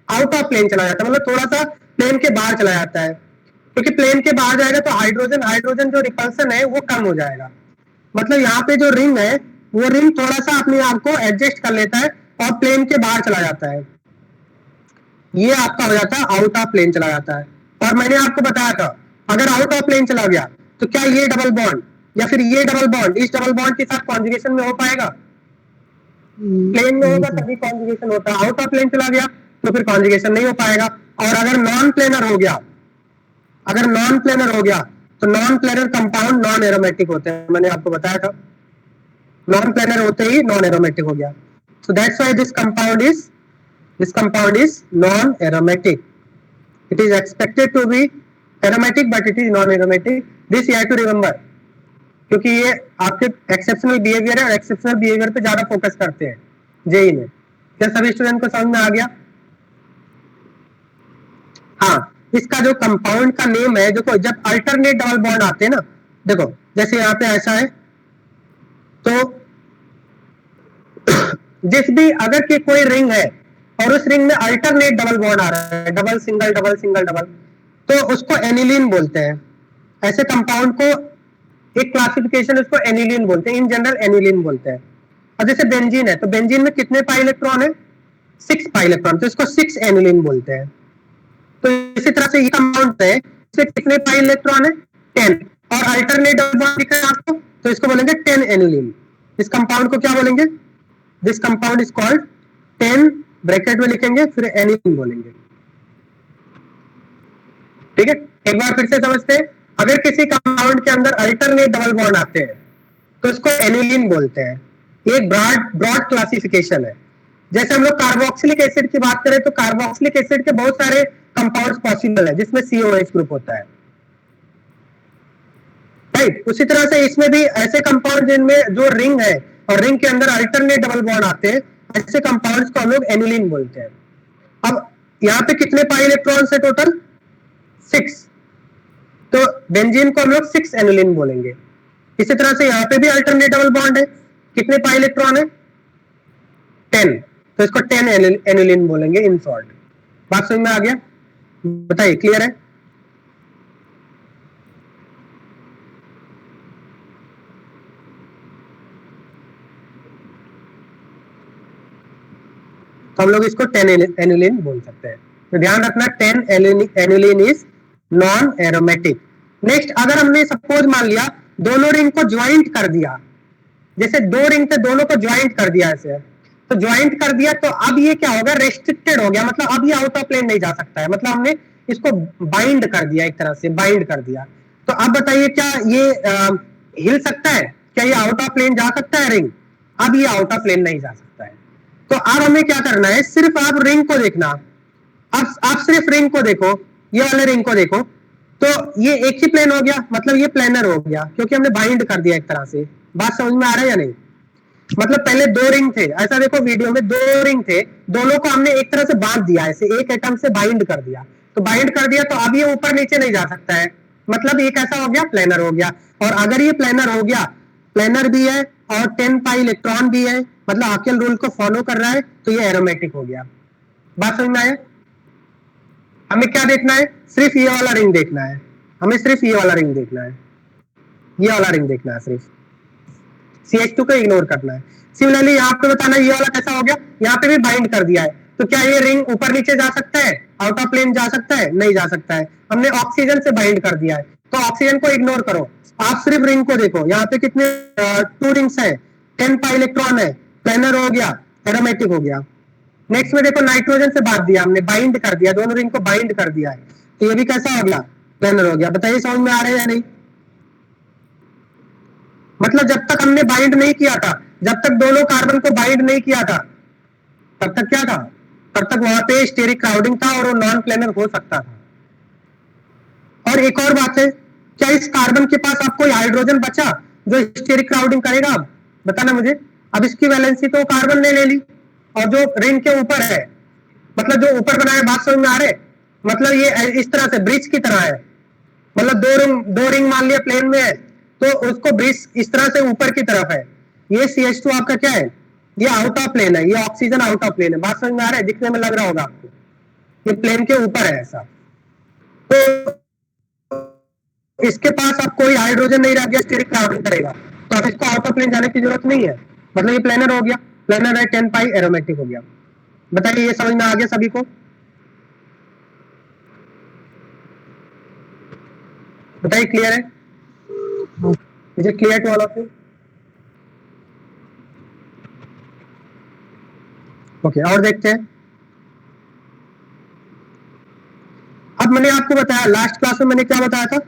Speaker 1: आउट ऑफ प्लेन चला जाता है, मतलब थोड़ा सा प्लेन के बाहर चला जाता है, क्योंकि प्लेन के बाहर जाएगा तो हाइड्रोजन जो रिपल्सन है वो कम हो जाएगा, मतलब यहाँ पे जो रिंग है वो रिंग थोड़ा सा अपने आप को एडजस्ट कर लेता है और प्लेन के बाहर चला जाता है, ये आपका हो जाता है आउट ऑफ प्लेन चला जाता है। और मैंने आपको बताया था अगर आउट ऑफ प्लेन चला गया तो क्या ये डबल बॉन्ड या फिर ये डबल बॉन्ड इस डबल बॉन्ड के साथ कॉन्जुगेशन में हो पाएगा, प्लेन में होगा तभी कॉन्जुगेशन होता है, आउट ऑफ प्लेन चला गया तो फिर कॉन्जुगेशन नहीं हो पाएगा। और अगर नॉन प्लेनर हो गया, अगर नॉन प्लेनर हो गया तो non planar compound non aromatic होते हैं, मैंने आपको बताया था, नॉन प्लेनर होते ही नॉन एरोमेटिक हो गया, so that's why this compound is non aromatic, it is expected to be aromatic but it is non aromatic, this you have to remember, क्योंकि ये आपके एक्सेप्शनल बिहेवियर है और एक्सेप्शनल बिहेवियर पे ज्यादा फोकस करते हैं जेई में। क्या सभी स्टूडेंट को समझ में आ गया? हाँ, इसका जो कंपाउंड का नेम है, देखो जब अल्टरनेट डबल बॉन्ड आते हैं ना, देखो जैसे यहाँ पे ऐसा है, तो जिस भी अगर की कोई रिंग है और उस रिंग में अल्टरनेट डबल बॉन्ड आ रहा है, double single double single double, तो उसको एनिलीन बोलते हैं, ऐसे कंपाउंड को एक क्लासिफिकेशन उसको एनिलीन बोलते हैं, इन जनरल एनिलीन बोलते हैं। और जैसे बेंजीन है तो बेंजीन में कितने पाई इलेक्ट्रॉन है, 6 पाई इलेक्ट्रॉन, तो इसको 6 एनिलीन बोलते हैं। तो इसी तरह से ये कंपाउंड है, इसमें कितने पाई इलेक्ट्रॉन है, 10, और अल्टरनेट डबल बॉन्ड दिख रहा है आपको, तो इसको बोलेंगे 10 एनिलीन। इस कंपाउंड को क्या बोलेंगे, this compound is called 10 bracket में लिखेंगे फिर एनिलीन बोलेंगे, ठीक है। एक बार फिर से समझते हैं, अगर किसी कंपाउंड के अंदर अल्टरनेट डबल बॉन्ड आते हैं तो इसको एनिलीन बोलते हैं, एक ब्रॉड क्लासिफिकेशन है। जैसे हम लोग कार्बोक्सिलिक एसिड की बात करें तो कार्बोक्सिलिक एसिड के बहुत सारे कंपाउंड्स पॉसिबल है जिसमें COH ग्रुप होता है, राइट। उसी तरह से इसमें भी ऐसे कंपाउंड जिनमें जो रिंग है और रिंग के अंदर अल्टरनेट डबल बॉन्ड आते हैं, ऐसे कंपाउंड्स को हम लोग एनिलीन बोलते हैं। अब यहाँ पे कितने पाई इलेक्ट्रॉन्स है टोटल, 6, तो बेंजीन को हम लोग 6 एनिलीन बोलेंगे। इसी तरह से यहाँ पे भी अल्टरनेट डबल बॉन्ड है, कितने पाई इलेक्ट्रॉन है, 10, तो इसको 10 एनिलीन बोलेंगे इन शॉर्ट। बात समझ में आ गया, बताइए, क्लियर है? तो हम लोग इसको 10 एनिलीन बोल सकते हैं। तो ध्यान रखना 10 aniline is non aromatic. Next, अगर हमने सपोज मान लिया दोनों रिंग को ज्वाइंट कर दिया, जैसे 2 रिंग थे दोनों को ज्वाइंट कर दिया ऐसे, तो ज्वाइंट कर दिया तो अब ये क्या होगा, रेस्ट्रिक्टेड हो गया, मतलब अब ये आउट ऑफ प्लेन नहीं जा सकता है, मतलब हमने इसको बाइंड कर दिया, एक तरह से बाइंड कर दिया। तो अब बताइए क्या ये हिल सकता है, क्या ये आउट ऑफ प्लेन जा सकता है रिंग? अब ये आउट ऑफ प्लेन नहीं जा सकता है। तो अब हमें क्या करना है, सिर्फ आप रिंग को देखना, अब आप सिर्फ रिंग को देखो, ये वाले रिंग को देखो, तो ये एक ही प्लेन हो गया, मतलब ये प्लेनर हो गया क्योंकि हमने बाइंड कर दिया एक तरह से। बात समझ में आ रहा है या नहीं? मतलब पहले 2 रिंग थे, ऐसा देखो वीडियो में 2 रिंग थे, दोनों को हमने एक तरह से बांध दिया, ऐसे एक एटम से बाइंड कर दिया, तो बाइंड कर दिया तो अब ये ऊपर नीचे नहीं जा सकता है, मतलब ये कैसा हो गया, प्लेनर हो गया। और अगर ये प्लेनर हो गया, प्लेनर भी है और 10 पाई इलेक्ट्रॉन भी है, मतलब हाकेल रूल को फॉलो कर रहा है, तो ये एरोमेटिक हो गया। बात समझ में आया? हमें क्या देखना है, सिर्फ ये वाला रिंग देखना है, हमें सिर्फ ये वाला रिंग देखना है, ये वाला रिंग देखना है, सिर्फ CH2 को इग्नोर करना है। सिमिलरली यहाँ पे बताना ये वाला कैसा हो गया, यहाँ पे भी बाइंड कर दिया है, तो क्या ये रिंग ऊपर नीचे जा सकता है, आउट ऑफ प्लेन जा सकता है, नहीं जा सकता है, हमने ऑक्सीजन से बाइंड कर दिया है, तो ऑक्सीजन को इग्नोर करो, आप सिर्फ रिंग को देखो, यहाँ पे कितने 2 रिंग्स है, 10 पाई इलेक्ट्रॉन है, प्लेनर हो गया, एरोमेटिक हो गया। नेक्स्ट में देखो नाइट्रोजन से बांध दिया हमने, बाइंड कर दिया, दोनों रिंग को बाइंड कर दिया है, तो ये भी कैसा हो गया, प्लेनर हो गया। बताइए समझ में आ रहा है या नहीं? मतलब जब तक हमने बाइंड नहीं किया था, जब तक दोनों कार्बन को बाइंड नहीं किया था, तब तक क्या था, तब तक वहां पे स्टेरिक क्राउडिंग था और वो नॉन प्लेनर हो सकता था। और एक और बात है, क्या इस कार्बन के पास अब कोई हाइड्रोजन बचा जो स्टेरिक क्राउडिंग करेगा? अब बताना मुझे। अब इसकी वैलेंसी तो कार्बन ने ले ली, और जो रिंग के ऊपर है, मतलब जो ऊपर बनाया, बात समझ में आ रहे, मतलब ये इस तरह से ब्रिज की तरह है, मतलब दो रिंग मान लिया प्लेन में है, तो उसको ब्रिज इस तरह से ऊपर की तरफ है। ये CH2 आपका क्या है, ये आउट ऑफ प्लेन है, ये ऑक्सीजन आउट ऑफ प्लेन है। बात समझ में आ रहा है? दिखने में लग रहा होगा आपको, ये प्लेन के ऊपर है ऐसा, तो इसके पास अब कोई हाइड्रोजन नहीं रह गया, स्टेरिक क्राउडिंग करेगा, तो अब इसको आउट ऑफ प्लेन जाने की जरूरत नहीं है, मतलब ये प्लेनर हो गया, प्लेनर है, 10 पाई एरोमेटिक हो गया। बताइए ये समझ में आ गया सभी को? बताइए क्लियर है? Is it clear to all of you? Okay, और देखते हैं। अब मैंने आपको बताया, लास्ट क्लास में मैंने क्या बताया था,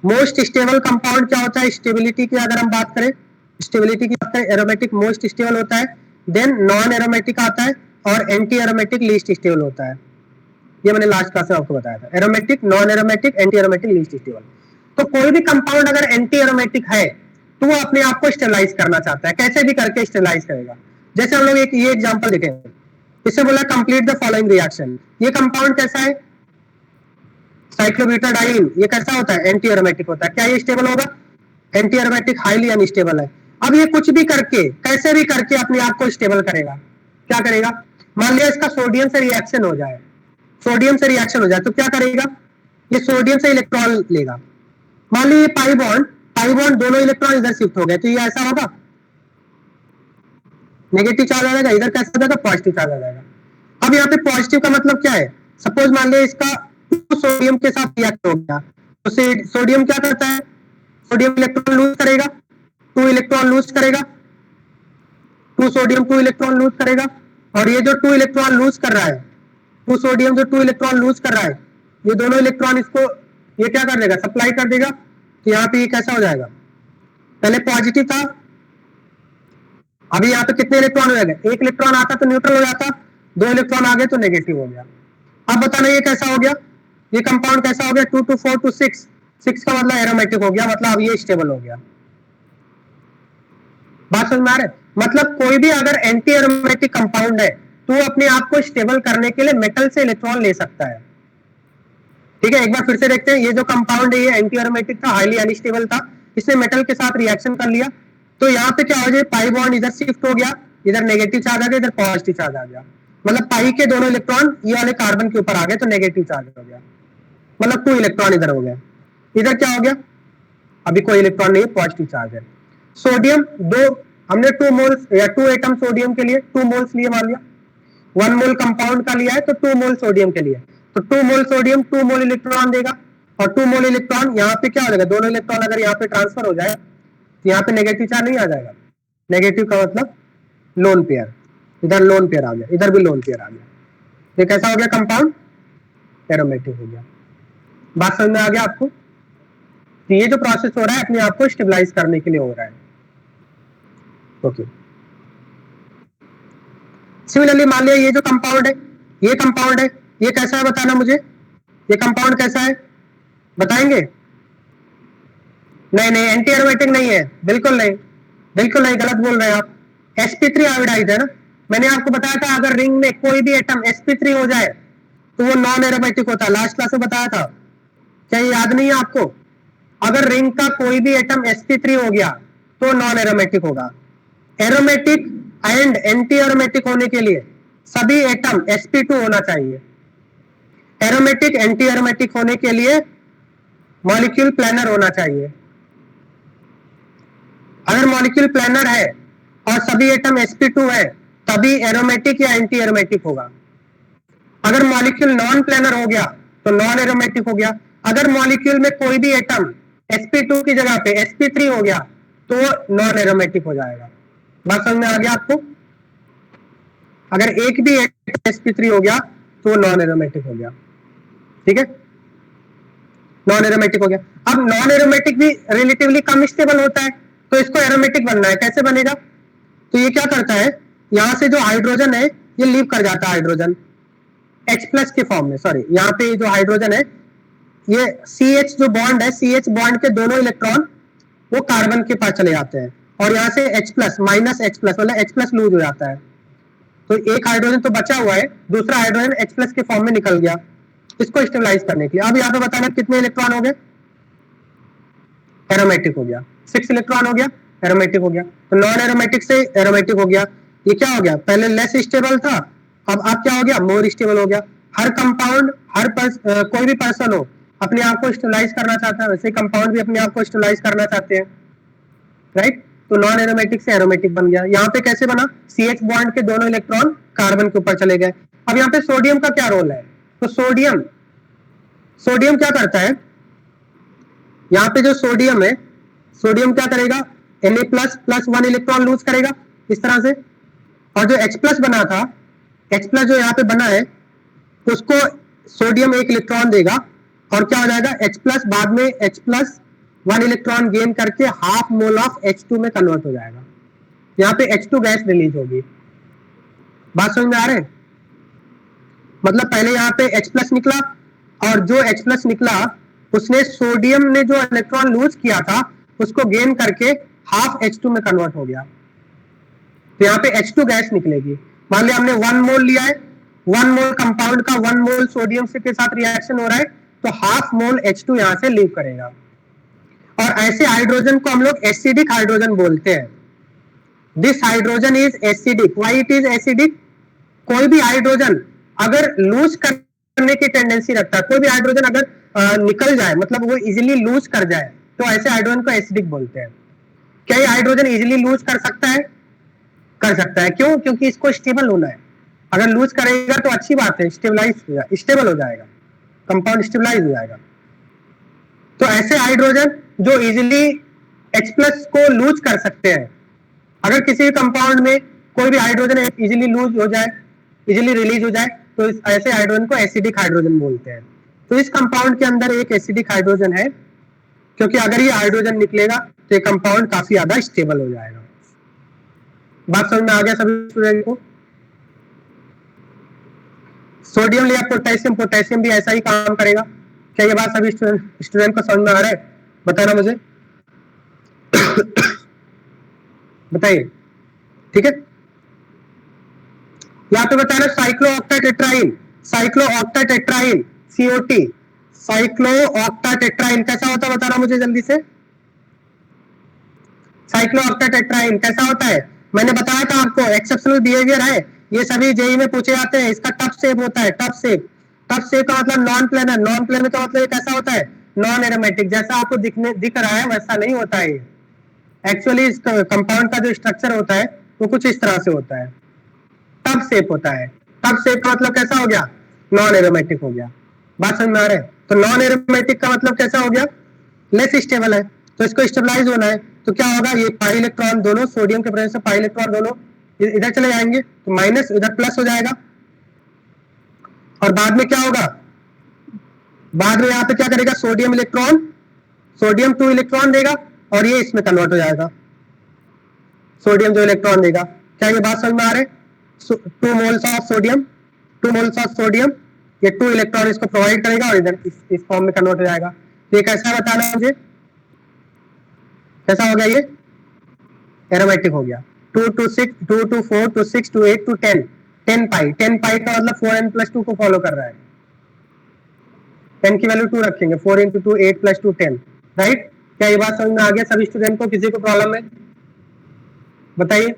Speaker 1: मोस्ट स्टेबल कंपाउंड क्या होता है, स्टेबिलिटी की अगर हम बात करें, स्टेबिलिटी की बात करें, एरोमेटिक मोस्ट स्टेबल होता है, देन नॉन एरोमेटिक आता है, और एंटी एरोमेटिक लीस्ट स्टेबल होता है। ये मैंने लास्ट क्लास में आपको बताया था, aromatic, non aromatic, anti aromatic, least stable. तो कोई भी कंपाउंड अगर एंटी एरोमेटिक है तो वो अपने आप को स्टेबलाइज करना चाहता है, कैसे भी करके स्टेबलाइज करेगा। जैसे हम लोग एक ये एग्जांपल देखेंगे, इससे बोला कंप्लीट द फॉलोइंग रिएक्शन। ये कंपाउंड कैसा है, साइक्लोब्यूटाडाइन, ये कैसा होता है, एंटी एरोमेटिक होता है। क्या ये स्टेबल होगा? एंटी एरोमेटिक, हाईली अनस्टेबल है। अब ये कुछ भी करके, कैसे भी करके अपने आप को स्टेबल करेगा। क्या करेगा? मान लिया इसका सोडियम से रिएक्शन हो जाए, सोडियम से रिएक्शन हो जाए तो क्या करेगा, ये सोडियम से इलेक्ट्रॉन लेगा। मान लीजिए पाई बॉन्ड दोनों इलेक्ट्रॉन इधर शिफ्ट हो गए, तो ये ऐसा होगा, नेगेटिव चार्ज आ जाएगा, इधर कैसा हो जाएगा, पॉजिटिव चार्ज आ जाएगा। अब यहाँ पे पॉजिटिव का मतलब क्या है, सपोज मान लिया इसका सोडियम के साथ रिएक्ट हो गया, तो सोडियम क्या करता है, सोडियम इलेक्ट्रॉन लूज करेगा, 2 इलेक्ट्रॉन लूज करेगा, 2 सोडियम 2 इलेक्ट्रॉन लूज करेगा, और ये जो 2 इलेक्ट्रॉन लूज कर रहा है, 2 सोडियम जो 2 इलेक्ट्रॉन लूज कर रहा है, ये दोनों इलेक्ट्रॉन इसको ये क्या कर देगा, सप्लाई कर देगा। तो यहाँ पे ये कैसा हो जाएगा, पहले पॉजिटिव था, अभी यहाँ पे कितने इलेक्ट्रॉन हो जाएगा, 1 इलेक्ट्रॉन आता तो न्यूट्रल हो जाता, 2 इलेक्ट्रॉन आ गए तो नेगेटिव हो गया। अब बताना ये कैसा हो गया, ये कंपाउंड कैसा हो गया, 2 to 4 to 6, 6 का मतलब एरोमेटिक हो गया, मतलब अब ये स्टेबल हो गया। बात समझ में आ रहा है? मतलब कोई भी अगर एंटी एरोमेटिक कंपाउंड है तो वो अपने आप को स्टेबल करने के लिए मेटल से इलेक्ट्रॉन ले सकता है। ठीक है, एक बार फिर से देखते हैं, ये जो कंपाउंड है ये एंटी एरोमेटिक था, हाईली अनस्टेबल था, इसने मेटल के साथ रिएक्शन कर लिया, तो यहाँ पे क्या हो जाए, पाई बॉन्ड इधर शिफ्ट हो गया, इधर नेगेटिव चार्ज आ गया, इधर पॉजिटिव चार्ज आ गया, मतलब पाई के दोनों इलेक्ट्रॉन ये वाले कार्बन के ऊपर आ गए तो नेगेटिव चार्ज हो गया, मतलब 2 इलेक्ट्रॉन इधर हो गया, इधर क्या हो गया, अभी कोई इलेक्ट्रॉन नहीं है, पॉजिटिव चार्ज है। सोडियम हमने 2 मोल्स या 2 एटम सोडियम के लिए 2 मोल्स लिए, मान लिया 1 मोल कंपाउंड का लिया है तो 2 मोल सोडियम के लिए, तो 2 मोल सोडियम 2 मोल इलेक्ट्रॉन देगा, और 2 मोल इलेक्ट्रॉन यहाँ पे क्या हो जाएगा, दोनों इलेक्ट्रॉन अगर यहाँ पे ट्रांसफर हो जाए तो यहाँ पे नेगेटिव चार्ज नहीं आ जाएगा, नेगेटिव का मतलब लोन पेयर, इधर लोन पेयर आ गया, इधर भी लोन पेयर आ गया, ये कैसा हो गया, कंपाउंड एरोमेटिक हो गया। बात समझ में आ गया आपको? तो ये जो प्रोसेस हो रहा है अपने आप को स्टेबलाइज करने के लिए हो रहा है। ओके, सिमिलरली मान लिया ये जो कंपाउंड है, ये कंपाउंड है, ये कैसा है बताना मुझे, ये कंपाउंड कैसा है बताएंगे? नहीं नहीं, एंटी एरोमेटिक नहीं है, बिल्कुल नहीं, बिल्कुल नहीं, गलत बोल रहे हैं आप। sp3 आयोडाइड है ना, मैंने आपको बताया था अगर रिंग में कोई भी एटम sp3 हो जाए तो वो नॉन एरोमेटिक होता है, लास्ट क्लास में बताया था, क्या ये याद नहीं है आपको? अगर रिंग का कोई भी एटम sp3 हो गया तो नॉन एरोमेटिक होगा। एरोमेटिक एंड एंटी एरोमेटिक होने के लिए सभी एटम sp2 होना चाहिए। एरोमेटिक एंटी एरोमेटिक होने के लिए मॉलिक्यूल प्लानर होना चाहिए। अगर मॉलिक्यूल प्लानर है और सभी एटम sp2 है तभी एरोमेटिक या एंटी एरोमेटिक होगा। अगर मॉलिक्यूल नॉन प्लेनर हो गया तो नॉन एरोमेटिक हो गया। अगर मॉलिक्यूल में कोई भी एटम sp2 की जगह पे sp3 हो गया तो नॉन एरोमेटिक हो जाएगा। बात समझ में आ गया आपको? अगर एक भी एटम sp3 हो गया तो नॉन एरोमेटिक हो गया। ठीक है, नॉन एरोमेटिक हो गया। अब नॉन एरोमेटिक भी रिलेटिवली कम स्टेबल होता है, तो इसको एरोमेटिक बनना है। कैसे बनेगा? तो ये क्या करता है, यहां से जो हाइड्रोजन है ये लीव कर जाता है हाइड्रोजन H प्लस के फॉर्म में। सॉरी, यहाँ पे जो हाइड्रोजन है ये CH जो बॉन्ड है, CH बॉन्ड के दोनों इलेक्ट्रॉन वो कार्बन के पास चले जाते हैं और यहाँ से H plus minus H plus मतलब H प्लस लूज हो जाता है। तो एक हाइड्रोजन तो बचा हुआ है, दूसरा हाइड्रोजन H प्लस के फॉर्म में निकल गया इसको स्टेबलाइज करने के लिए। अब यहाँ पे बताना कितने इलेक्ट्रॉन हो गए, एरोमेटिक हो गया। 6 इलेक्ट्रॉन हो गया, एरोमेटिक हो गया। तो नॉन एरोमेटिक से एरोमेटिक हो गया। ये क्या हो गया, पहले लेस स्टेबल था, अब क्या हो गया, मोर स्टेबल हो गया। हर कंपाउंड कोई भी पर्सन हो अपने आप को स्टेबलाइज करना चाहता है, वैसे कंपाउंड भी अपने आप को स्टेबलाइज करना चाहते हैं, राइट। तो नॉन एरोमेटिक से एरोमेटिक बन गया। यहाँ पे कैसे बना, CH बॉन्ड के दोनों इलेक्ट्रॉन कार्बन के ऊपर चले गए। अब यहाँ पे सोडियम का क्या रोल है, तो सोडियम क्या करता है, यहाँ पे जो सोडियम है, सोडियम क्या करेगा, Na plus plus 1 electron lose करेगा इस तरह से। और जो H प्लस बना था, H प्लस जो यहाँ पे बना है उसको सोडियम 1 इलेक्ट्रॉन देगा और क्या हो जाएगा, H प्लस बाद में H प्लस 1 इलेक्ट्रॉन गेन करके हाफ मोल ऑफ H2 में कन्वर्ट हो जाएगा। यहाँ पे H2 गैस रिलीज होगी। बात समझ में आ रहे हैं? मतलब पहले यहाँ पे H प्लस निकला और जो H प्लस निकला उसने सोडियम ने जो इलेक्ट्रॉन लूज किया था उसको गेन करके हाफ H2 में कन्वर्ट हो गया। तो यहाँ पे H2 गैस निकलेगी। मान लिया हमने 1 मोल लिया है, 1 मोल कंपाउंड का 1 मोल सोडियम से के साथ रिएक्शन हो रहा है, तो हाफ मोल H2 यहाँ से लीव करेगा। और ऐसे हाइड्रोजन को हम लोग एसिडिक हाइड्रोजन बोलते हैं। This hydrogen is acidic. Why it is acidic? कोई भी हाइड्रोजन अगर लूज करने की टेंडेंसी रखता है, कोई भी हाइड्रोजन अगर निकल जाए, मतलब वो इजिली लूज कर जाए, तो ऐसे हाइड्रोजन को एसिडिक बोलते हैं। क्या ये हाइड्रोजन इजिली लूज कर सकता है? कर सकता है। क्यों? क्योंकि इसको स्टेबल होना है। अगर लूज करेगा तो अच्छी बात है, स्टेबल हो जाएगा, कंपाउंड स्टेबलाइज हो जाएगा। तो ऐसे हाइड्रोजन जो इजिली H प्लस को लूज कर सकते हैं, अगर किसी भी कंपाउंड में कोई भी हाइड्रोजन इजिली लूज हो जाए, इजिली रिलीज हो जाए, तो ऐसे हाइड्रोजन को एसिडिक हाइड्रोजन बोलते हैं। तो इस कंपाउंड के अंदर एक एसिडिक हाइड्रोजन है, क्योंकि अगर ये हाइड्रोजन निकलेगा तो ये कंपाउंड काफी ज्यादा स्टेबल हो जाएगा। बात समझ में आ गया सभी स्टूडेंट को? सोडियम लिया पोटेशियम, पोटेशियम भी ऐसा ही काम करेगा। क्या ये बात सभी स्टूडेंट को समझ में आ रहा है? बताना मुझे बताइए। ठीक है, यहाँ पे बताना साइक्लोऑक्टाटेट्राइन, साइक्लोऑक्टाटेट्राइन COT, साइक्लोऑक्टाटेट्राइन कैसा होता है बताना मुझे जल्दी से। साइक्लोऑक्टाटेट्राइन कैसा होता है? मैंने बताया था आपको, एक्सेप्शनल बिहेवियर है, ये सभी जेई में पूछे जाते हैं। इसका टफ शेप होता है, टफ शेप। टफ शेप का मतलब नॉन प्लेनर, नॉन प्लेनर का मतलब कैसा होता है, नॉन एरोमेटिक। जैसा आपको दिख रहा है वैसा नहीं होता है। एक्चुअली इस कंपाउंड का जो स्ट्रक्चर होता है वो कुछ इस तरह से होता है, टफ शेप होता है। टफ शेप का मतलब कैसा हो गया, नॉन एरोमेटिक हो गया। बात समझ में आ रहा है? तो नॉन एरोमेटिक का मतलब कैसा हो गया, लेस स्टेबल है, तो इसको स्टेबलाइज होना है तो क्या होगा, ये पाई इलेक्ट्रॉन दोनों सोडियम के प्रेजेंस से पाई इलेक्ट्रॉन दोनों इधर चले जाएंगे, तो माइनस इधर प्लस हो जाएगा। और बाद में क्या होगा, बाद में यहाँ पे क्या करेगा, सोडियम इलेक्ट्रॉन, सोडियम 2 इलेक्ट्रॉन देगा और ये इसमें कन्वर्ट हो जाएगा, सोडियम जो इलेक्ट्रॉन देगा। क्या ये बात समझ में आ रहा है? 2 moles of sodium, 2 moles of sodium, ये 2 इलेक्ट्रॉन इसको प्रोवाइड करेगा और इधर इस फॉर्म में कन्वर्ट हो जाएगा। तो ये कैसा बताना मुझे, कैसा हो गया, ये एरोमेटिक हो गया। 2 to 6, 2 to 4 to 6 to 8 to 10, 10 पाई, 10 पाई का मतलब 4n + 2 को फॉलो कर रहा है। 10 की वैल्यू 2 रखेंगे, 4 × 2 8 + 2 10, राइट। क्या ये बात समझ में आ गया सभी स्टूडेंट को? किसी को प्रॉब्लम है बताइए।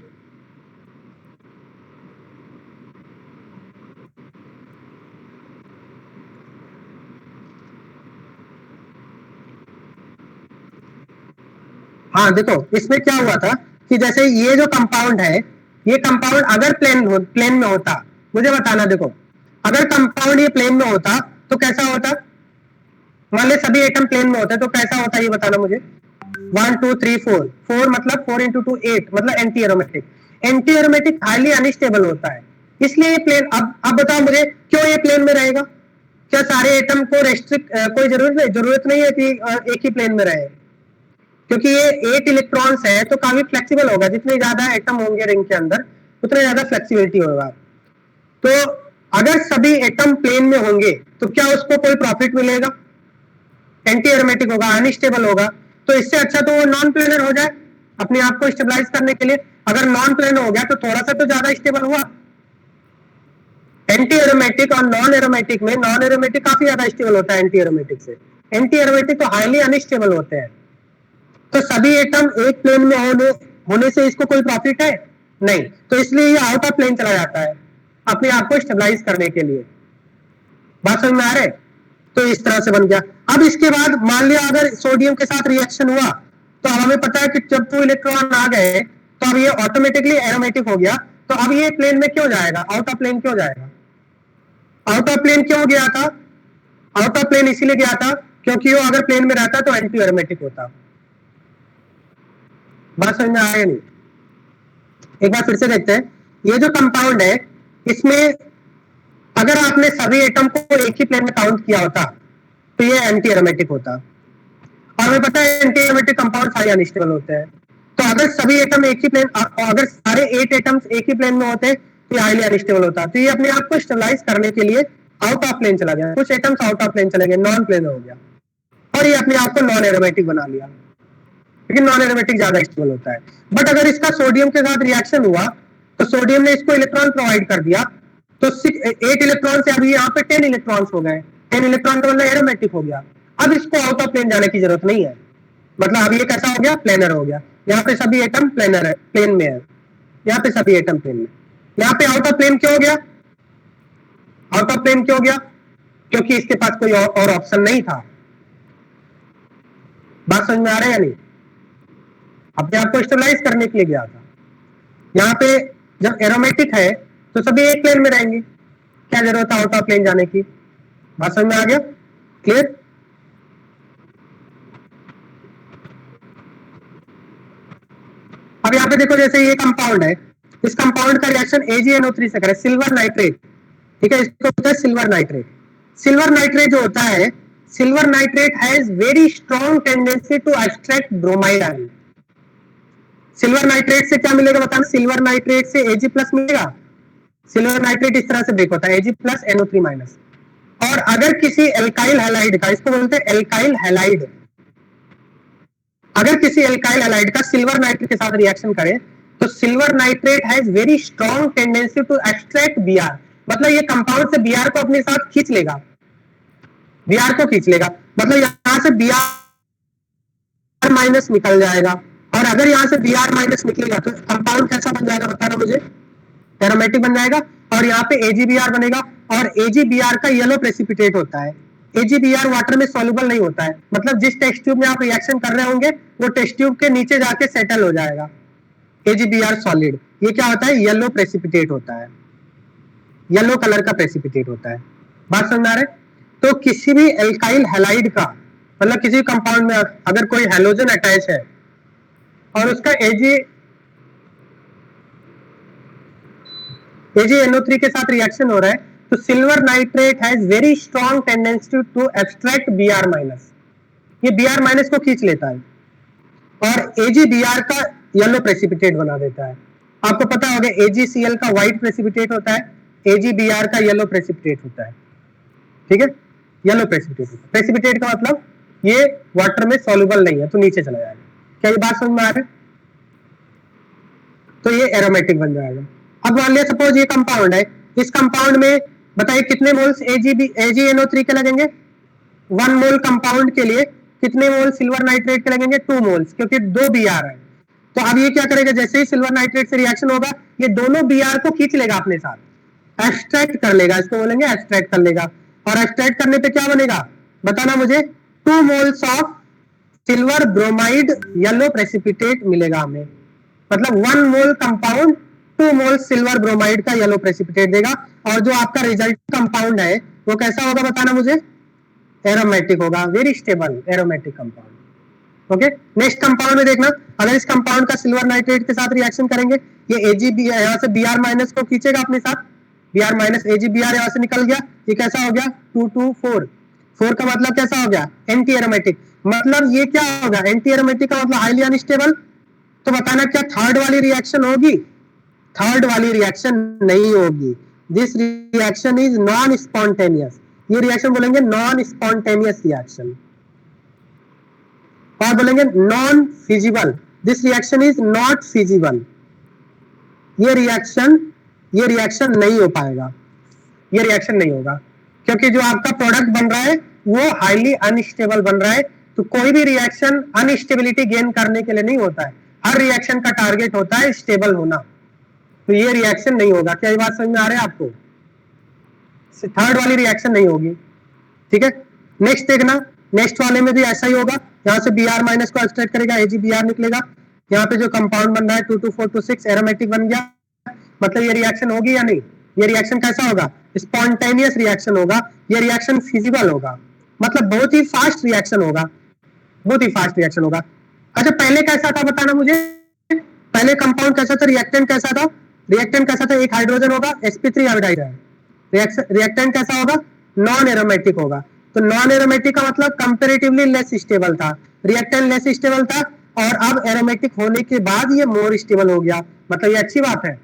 Speaker 1: हाँ देखो, इसमें क्या हुआ था, कि जैसे ये जो कंपाउंड है, ये कंपाउंड अगर प्लेन में होता, मुझे बताना, देखो अगर कंपाउंड ये प्लेन में होता तो कैसा होता? मान ले सभी एटम प्लेन में होते तो कैसा होता, ये बताना मुझे। 1 2 3 4, 4 मतलब 4 into 2 8, मतलब anti aromatic. Anti aromatic highly unstable होता है, इसलिए ये प्लेन। अब बताओ मुझे क्यों ये प्लेन में रहेगा? क्या सारे एटम को रेस्ट्रिक्ट कोई जरूरत नहीं है कि एक ही प्लेन में रहे, क्योंकि ये 8 इलेक्ट्रॉन्स है तो काफी फ्लेक्सिबल होगा। जितने ज्यादा एटम होंगे रिंग के अंदर उतने ज्यादा फ्लेक्सिबिलिटी होगा। तो अगर सभी एटम प्लेन में होंगे तो क्या उसको कोई प्रॉफिट मिलेगा? एंटी एरोमेटिक होगा, अनस्टेबल होगा। तो इससे अच्छा तो वो नॉन प्लेनर हो जाए अपने आप को स्टेबलाइज करने के लिए। अगर नॉन प्लेनर हो गया तो थोड़ा सा तो ज्यादा स्टेबल हुआ। एंटी एरोमेटिक और नॉन एरोमेटिक में नॉन एरोमेटिक काफी ज्यादा स्टेबल होता है एंटी एरोमेटिक से। एंटी एरोमेटिक तो हाईली अनस्टेबल होते हैं। तो सभी एटम एक प्लेन में होने से इसको कोई प्रॉफिट है नहीं, तो इसलिए ये आउट ऑफ प्लेन चला जाता है अपने आप को स्टेबलाइज करने के लिए। बात समझ में आ रहा है? तो इस तरह से बन गया। अब इसके बाद मान लिया अगर सोडियम के साथ रिएक्शन हुआ तो हमें पता है कि जब 2 इलेक्ट्रॉन आ गए तो अब ये ऑटोमेटिकली एरोमेटिक हो गया। तो अब ये प्लेन में क्यों जाएगा? आउट ऑफ प्लेन क्यों जाएगा? आउट ऑफ प्लेन क्यों गया था? आउट ऑफ प्लेन इसीलिए गया था क्योंकि वो अगर प्लेन में रहता तो एंटी एरोमेटिक होता। बात समझ में आया नहीं? एक बार फिर से देखते हैं। ये जो कंपाउंड है इसमें अगर आपने सभी एटम को एक ही प्लेन में काउंट किया होता तो ये एंटी एरोमेटिक होता। और हमें पता है एंटी एरोमेटिक कंपाउंड सारे अनस्टेबल होते हैं। तो अगर सभी एटम एक ही प्लेन, अगर सारे 8 एटम्स एक ही प्लेन में होते तो ये हाईली अनस्टेबल होता। तो ये अपने आप को स्टेबलाइज करने के लिए आउट ऑफ प्लेन चला गया। कुछ एटम्स आउट ऑफ प्लेन चले गए, नॉन प्लेन हो गया, और ये अपने आप को नॉन एरोमेटिक बना लिया। लेकिन नॉन एरोमेटिक ज्यादा स्टेबल होता है। बट अगर इसका सोडियम के साथ रिएक्शन हुआ तो सोडियम ने इसको इलेक्ट्रॉन प्रोवाइड कर दिया, तो 8 इलेक्ट्रॉन से अभी यहाँ पे 10 इलेक्ट्रॉन्स हो गए। 10 इलेक्ट्रॉन का मतलब एरोमेटिक हो गया। अब इसको आउट ऑफ प्लेन जाने की जरूरत नहीं है, मतलब अब ये कैसा हो गया? प्लेनर हो गया। यहाँ पे सभी एटम प्लेनर है, प्लेन में है। यहाँ पे सभी एटम प्लेन में। यहाँ पे आउट ऑफ प्लेन क्यों हो गया? आउट ऑफ प्लेन क्यों गया? क्योंकि इसके पास कोई और ऑप्शन नहीं था। बात समझ में आ रहा है या नहीं? अपने आप को स्टेबलाइज करने के लिए गया था। यहाँ पे जब एरोमेटिक है तो सभी एक प्लेन में रहेंगे, क्या जरूरत है आउट ऑफ प्लेन जाने की? बात समझ में आ गया? क्लियर? अब यहाँ पे देखो, जैसे ये कंपाउंड है, इस कंपाउंड का रिएक्शन AgNO3 से करे, सिल्वर नाइट्रेट। ठीक है, इसको होता है सिल्वर नाइट्रेट। सिल्वर नाइट्रेट जो होता है, silver nitrate has very strong tendency to extract bromide ion. Silver nitrate से क्या मिलेगा बताना? सिल्वर नाइट्रेट से Ag+ मिलेगा। सिल्वर नाइट्रेट इस तरह से ब्रेक होता है, Ag+ NO3-। और अगर किसी एल्काइल हैलाइड का, इसको बोलते हैं एल्काइल हैलाइड, अगर किसी एल्काइल हैलाइड का सिल्वर नाइट्रेट के साथ रिएक्शन करे तो silver nitrate has very strong tendency to extract Br, मतलब ये कंपाउंड से Br को अपने साथ खींच लेगा। Br को खींच लेगा, मतलब यहां से Br- निकल जाएगा। और अगर यहाँ से Br- निकलेगा तो कंपाउंड कैसा बन जाएगा बताना मुझे? एरोमेटिक बन जाएगा। और यहाँ पे AgBr बनेगा, और AgBr का येलो प्रेसिपिटेट होता है। AgBr वाटर में सॉल्युबल नहीं होता है, मतलब जिस टेस्ट ट्यूब में आप रिएक्शन कर रहे होंगे वो टेस्ट ट्यूब के नीचे जाके सेटल हो जाएगा। AgBr सॉलिड, ये क्या होता है? येलो प्रेसिपिटेट होता है, येलो कलर का प्रेसिपिटेट होता है। बात समझ आ रहा है? तो किसी भी एल्काइल हैलाइड का, मतलब किसी कंपाउंड में अगर कोई हैलोजन अटैच है और उसका AgNO3 के साथ रिएक्शन हो रहा है तो silver nitrate has very strong tendency to extract Br-। ये Br- को खींच लेता है और AgBr का येलो प्रेसिपिटेट बना देता है। आपको पता होगा AgCl का व्हाइट प्रेसिपिटेट होता है, AgBr का येलो प्रेसिपिटेट होता है। ठीक है, येलो प्रेसिपिटेट होता है। प्रेसिपिटेट का मतलब ये वाटर में सॉल्युबल नहीं है तो नीचे चला जाएगा। क्या ये बात समझ में आ रहा है? तो ये एरोमेटिक बन जाएगा। अब मान लिया सपोज ये कंपाउंड है, इस कंपाउंड में बताइए कितने मोल्स AgNO3 के लगेंगे? 1 मोल कंपाउंड के लिए कितने मोल सिल्वर नाइट्रेट के लगेंगे? 2 मोल्स, क्योंकि 2 Br है। तो अब ये क्या करेगा? जैसे ही सिल्वर नाइट्रेट से रिएक्शन होगा ये दोनों Br को खींच लेगा अपने साथ, एक्सट्रैक्ट कर लेगा, इसको बोलेंगे एक्सट्रैक्ट कर लेगा। और एक्सट्रैक्ट करने पे क्या बनेगा बताना मुझे? 2 moles of silver bromide yellow precipitate मिलेगा हमें। मतलब 1 मोल कंपाउंड 2 मोल सिल्वर ब्रोमाइड का येलो प्रेसिपिटेट देगा, और जो आपका रिजल्ट कंपाउंड है वो कैसा होगा बताना मुझे, एरोमेटिक होगा, very stable aromatic compound. Okay, next compound में देखना, अगर इस कंपाउंड का सिल्वर नाइट्रेट के साथ रिएक्शन करेंगे, ये Ag यहाँ से Br माइनस को खींचेगा अपने साथ, Br माइनस AgBr यहाँ से निकल गया, ये कैसा हो गया 2 2 4, 4 का मतलब कैसा हो गया एंटी एरोमेटिक, मतलब ये क्या होगा एंटी एरोमेटिक का मतलब हाईली अनस्टेबल। तो बताना क्या थर्ड वाली रिएक्शन होगी, थर्ड वाली रिएक्शन नहीं होगी, this reaction is non spontaneous, ये रिएक्शन बोलेंगे नॉन स्पॉन्टेनियस रिएक्शन, और बोलेंगे non feasible, this reaction is not feasible, ये रिएक्शन नहीं हो पाएगा, ये रिएक्शन नहीं होगा, क्योंकि जो आपका प्रोडक्ट बन रहा है वो हाईली अनस्टेबल बन रहा है। तो कोई भी रिएक्शन अनस्टेबिलिटी गेन करने के लिए नहीं होता है, हर रिएक्शन का टारगेट होता है स्टेबल होना, तो ये रिएक्शन नहीं होगा। क्या ये बात समझ में आ रहा है आपको, थर्ड वाली रिएक्शन नहीं होगी, ठीक है। नेक्स्ट देखना, नेक्स्ट वाले में भी ऐसा ही होगा, यहाँ से Br माइनस को एक्सट्रैक्ट करेगा, AgBr निकलेगा, यहाँ पे जो कंपाउंड बन रहा है 2 2 4 2 6 एरोमेटिक बन गया, मतलब ये रिएक्शन होगी या नहीं, ये रिएक्शन कैसा होगा स्पॉन्टेनियस रिएक्शन होगा, ये रिएक्शन फिजिबल होगा, मतलब बहुत ही फास्ट रिएक्शन होगा, बहुत ही फास्ट रिएक्शन होगा। अच्छा पहले कैसा था बताना मुझे, पहले कंपाउंड कैसा था, रिएक्टेंट कैसा था, रिएक्टेंट कैसा था, एक हाइड्रोजन होगा sp3 हाइब्रिडाइड, रिएक्टेंट कैसा होगा नॉन एरोमेटिक होगा, तो नॉन एरोमेटिक का मतलब कंपैरेटिवली लेस स्टेबल था, रिएक्टेंट लेस स्टेबल था, और अब एरोमेटिक होने के बाद ये मोर स्टेबल हो गया, मतलब ये अच्छी बात है,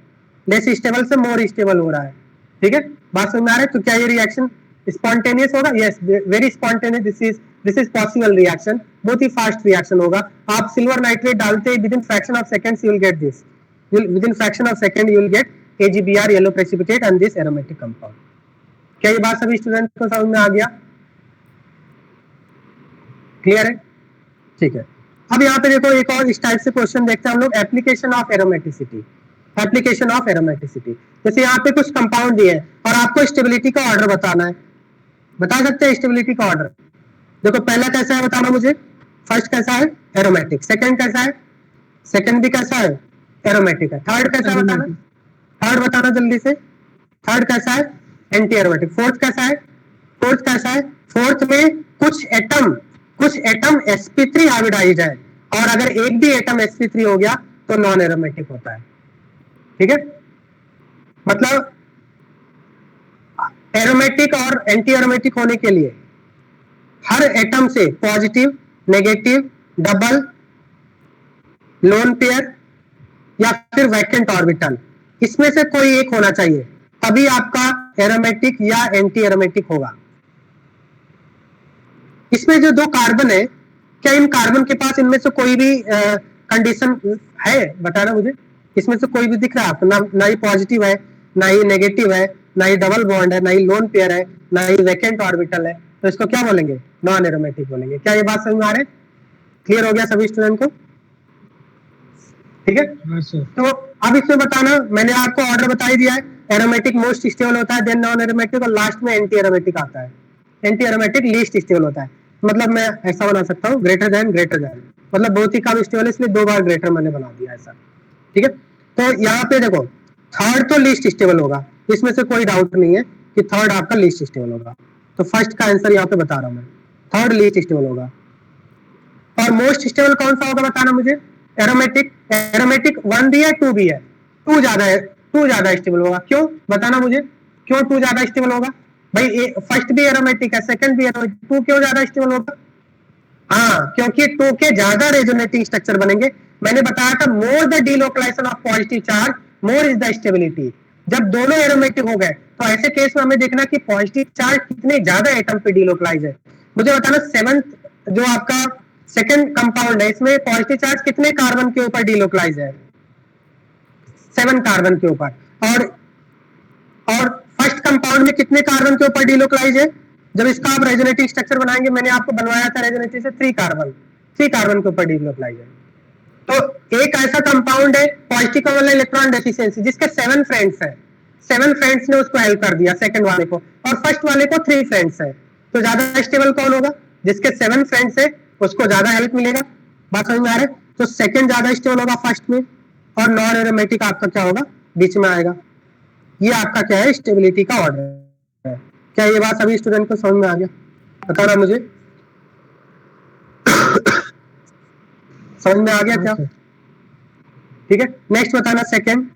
Speaker 1: लेस स्टेबल से मोर स्टेबल हो रहा है, ठीक है, बात समझ में आ रहा है। तो क्या ये रिएक्शन स्पॉन्टेनियस होगा, yes very spontaneous, this is possible reaction, बहुत ही फास्ट रिएक्शन होगा। आप सिल्वर नाइट्रेट डालते ही within fraction of seconds you will get this, within fraction of second you will get AgBr yellow precipitate and this aromatic compound. क्या ये बात सभी स्टूडेंट को समझ में आ गया, क्लियर है, ठीक है। अब यहाँ पे देखो एक और इस टाइप से क्वेश्चन देखते हैं हम लोग, application of aromaticity, application of aromaticity, जैसे यहाँ पे कुछ कंपाउंड दिए हैं और आपको स्टेबिलिटी का ऑर्डर बताना है, बता सकते हैं स्टेबिलिटी का ऑर्डर। देखो पहला कैसा है बताना मुझे, फर्स्ट कैसा है एरोमेटिक, सेकंड कैसा है, सेकंड भी कैसा है एरोमेटिक है, थर्ड कैसा है बताना, थर्ड बताना जल्दी से, थर्ड कैसा है एंटी एरोमेटिक, फोर्थ कैसा है, फोर्थ कैसा है, फोर्थ में कुछ एटम sp3 हाइब्रिडाइज है, और अगर एक भी एटम sp3 हो गया तो नॉन एरोमेटिक होता है, ठीक है। मतलब एरोमेटिक और एंटी एरोमेटिक होने के लिए हर एटम से positive, negative, double, lone pair या फिर वैकेंट ऑर्बिटल, इसमें से कोई एक होना चाहिए, तभी आपका एरोमेटिक या एंटी एरोमेटिक होगा। इसमें जो दो कार्बन है, क्या इन कार्बन के पास इनमें से कोई भी कंडीशन है बताना मुझे, इसमें से कोई भी दिख रहा है आपको, ना ही पॉजिटिव है, ना ही नेगेटिव है, ना ही डबल बॉन्ड है, ना ही लोन पेयर है, ना ही वैकेंट ऑर्बिटल है, तो इसको क्या बोलेंगे नॉन एरोमेटिक बोलेंगे। क्या ये बात समझ में आ रहा है, क्लियर हो गया सभी स्टूडेंट को, ठीक है। तो अब इसमें बताना, मैंने आपको ऑर्डर बता ही दिया है, एरोमेटिक मोस्ट स्टेबल होता है, देन नॉन एरोमेटिक, और लास्ट में एंटी एरोमेटिक आता है, एंटी एरोमेटिक लीस्ट स्टेबल होता है। मतलब मैं ऐसा बना सकता हूँ ग्रेटर देन, मतलब बहुत ही कम स्टेबल है इसलिए 2 बार ग्रेटर मैंने बना दिया ऐसा, ठीक है। तो यहाँ पे देखो थर्ड तो लीस्ट स्टेबल होगा, इसमें से कोई डाउट नहीं है कि थर्ड आपका लीस्ट स्टेबल होगा, तो फर्स्ट का आंसर यहाँ पे बता रहा हूँ मैं, थर्ड लीस्ट स्टेबल होगा। और मोस्ट स्टेबल कौन सा होगा बताना मुझे, एरोमेटिक, एरोमेटिक 1 भी है 2 भी है, 2 ज्यादा है, 2 ज्यादा स्टेबल होगा, क्यों बताना मुझे, क्यों 2 ज्यादा स्टेबल होगा भाई, फर्स्ट भी एरोमेटिक है, सेकंड भी एरोमेटिक, 2 क्यों ज्यादा स्टेबल होगा, हाँ क्योंकि 2 के ज्यादा रेजोनेटिंग स्ट्रक्चर बनेंगे। मैंने बताया था more the delocalization of positive charge more is the stability, जब दोनों एरोमेटिक हो गए तो ऐसे केस में हमें देखना कि पॉजिटिव चार्ज कितने ज्यादा एटम पे डीलोकलाइज है। मुझे बताना 7th जो आपका सेकंड कंपाउंड है, इसमें पॉजिटिव चार्ज कितने कार्बन के ऊपर डीलोकलाइज है, 7 कार्बन के ऊपर, और फर्स्ट कंपाउंड में कितने कार्बन के ऊपर डीलोकलाइज है, जब इसका आप रेजोनेटिंग स्ट्रक्चर बनाएंगे, मैंने आपको बनवाया था रेजोनेटिंग से 3 कार्बन के ऊपर डीलोकलाइज है। तो एक ऐसा कंपाउंड है पॉजिटिव का मतलब इलेक्ट्रॉन डेफिशिएंसी, जिसके 7 फ्रेंड्स है, 7 फ्रेंड्स ने उसको हेल्प कर दिया सेकंड वाले को, और फर्स्ट वाले को 3 फ्रेंड्स है, तो ज्यादा स्टेबल कौन होगा, जिसके 7 फ्रेंड्स है उसको ज्यादा हेल्प मिलेगा, बात समझ में आ रहा है। तो सेकंड ज्यादा स्टेबल होगा फर्स्ट में, और नॉन एरोमेटिक आपका क्या होगा, बीच में आएगा। ये आपका क्या है, स्टेबिलिटी का ऑर्डर है। क्या ये बात सभी स्टूडेंट को समझ में आ गया? बताना मुझे, समझ में आ गया क्या? ठीक है, नेक्स्ट बताना सेकंड।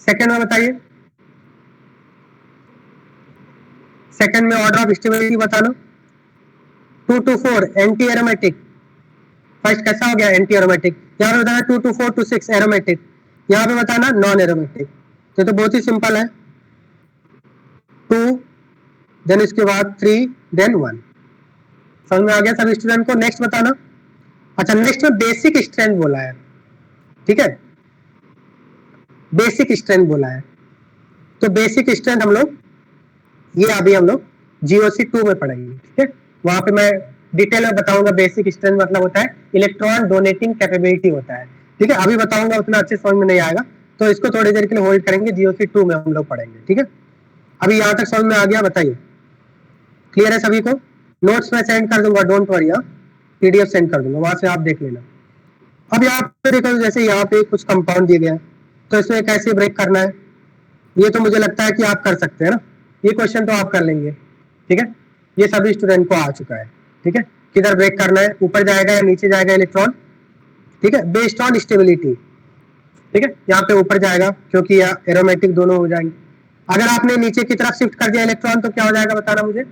Speaker 1: सेकंड में बताइए, सेकंड में ऑर्डर ऑफ स्टेबिलिटी बताना। 2 to 4 एंटी एरोमेटिक, फर्स्ट कैसा हो गया, एंटी एरोमेटिक। यहाँ पे बताना 2 to 4 to 6 एरोमेटिक, यहाँ पे बताना नॉन एरोमेटिक। तो बहुत ही सिंपल है, 2 देन इसके बाद 3 देन 1। समझ में आ गया सभी स्टूडेंट को? नेक्स्ट बताना। अच्छा, नेक्स्ट में बेसिक स्ट्रेंथ बोला है, ठीक है, बेसिक स्ट्रेंथ बोला है। तो बेसिक स्ट्रेंथ हम लोग ये अभी हम लोग जीओसी 2 में पढ़ेंगे, ठीक है। वहां पे मैं डिटेल में बताऊंगा बेसिक स्ट्रेंथ मतलब होता है इलेक्ट्रॉन डोनेटिंग कैपेबिलिटी होता है, ठीक है। अभी बताऊंगा, उतना अच्छे समझ में नहीं आएगा, तो इसको थोड़ी देर के लिए होल्ड करेंगे, जीओसी 2 में हम लोग पढ़ेंगे, ठीक है। अभी यहाँ तक समझ में आ गया? बताइए, क्लियर है सभी को? नोट्स में सेंड कर दूंगा, डोंट वरी, पीडीएफ सेंड कर दूंगा, वहां से आप देख लेना। अब यहाँ पे देखो, जैसे यहाँ पे कुछ कंपाउंड दिए गए हैं, तो इसमें कैसे ब्रेक करना है, ये तो मुझे लगता है कि आप कर सकते हैं ना, ये क्वेश्चन तो आप कर लेंगे, ठीक है। ये सभी स्टूडेंट को आ चुका है, ठीक है। किधर ब्रेक करना है, ऊपर जाएगा या नीचे जाएगा इलेक्ट्रॉन, ठीक है, बेस्ड ऑन स्टेबिलिटी, ठीक है। यहाँ पे ऊपर जाएगा क्योंकि एरोमेटिक दोनों हो जाएंगे। अगर आपने नीचे की तरफ शिफ्ट कर दिया इलेक्ट्रॉन तो क्या हो जाएगा, बताना मुझे।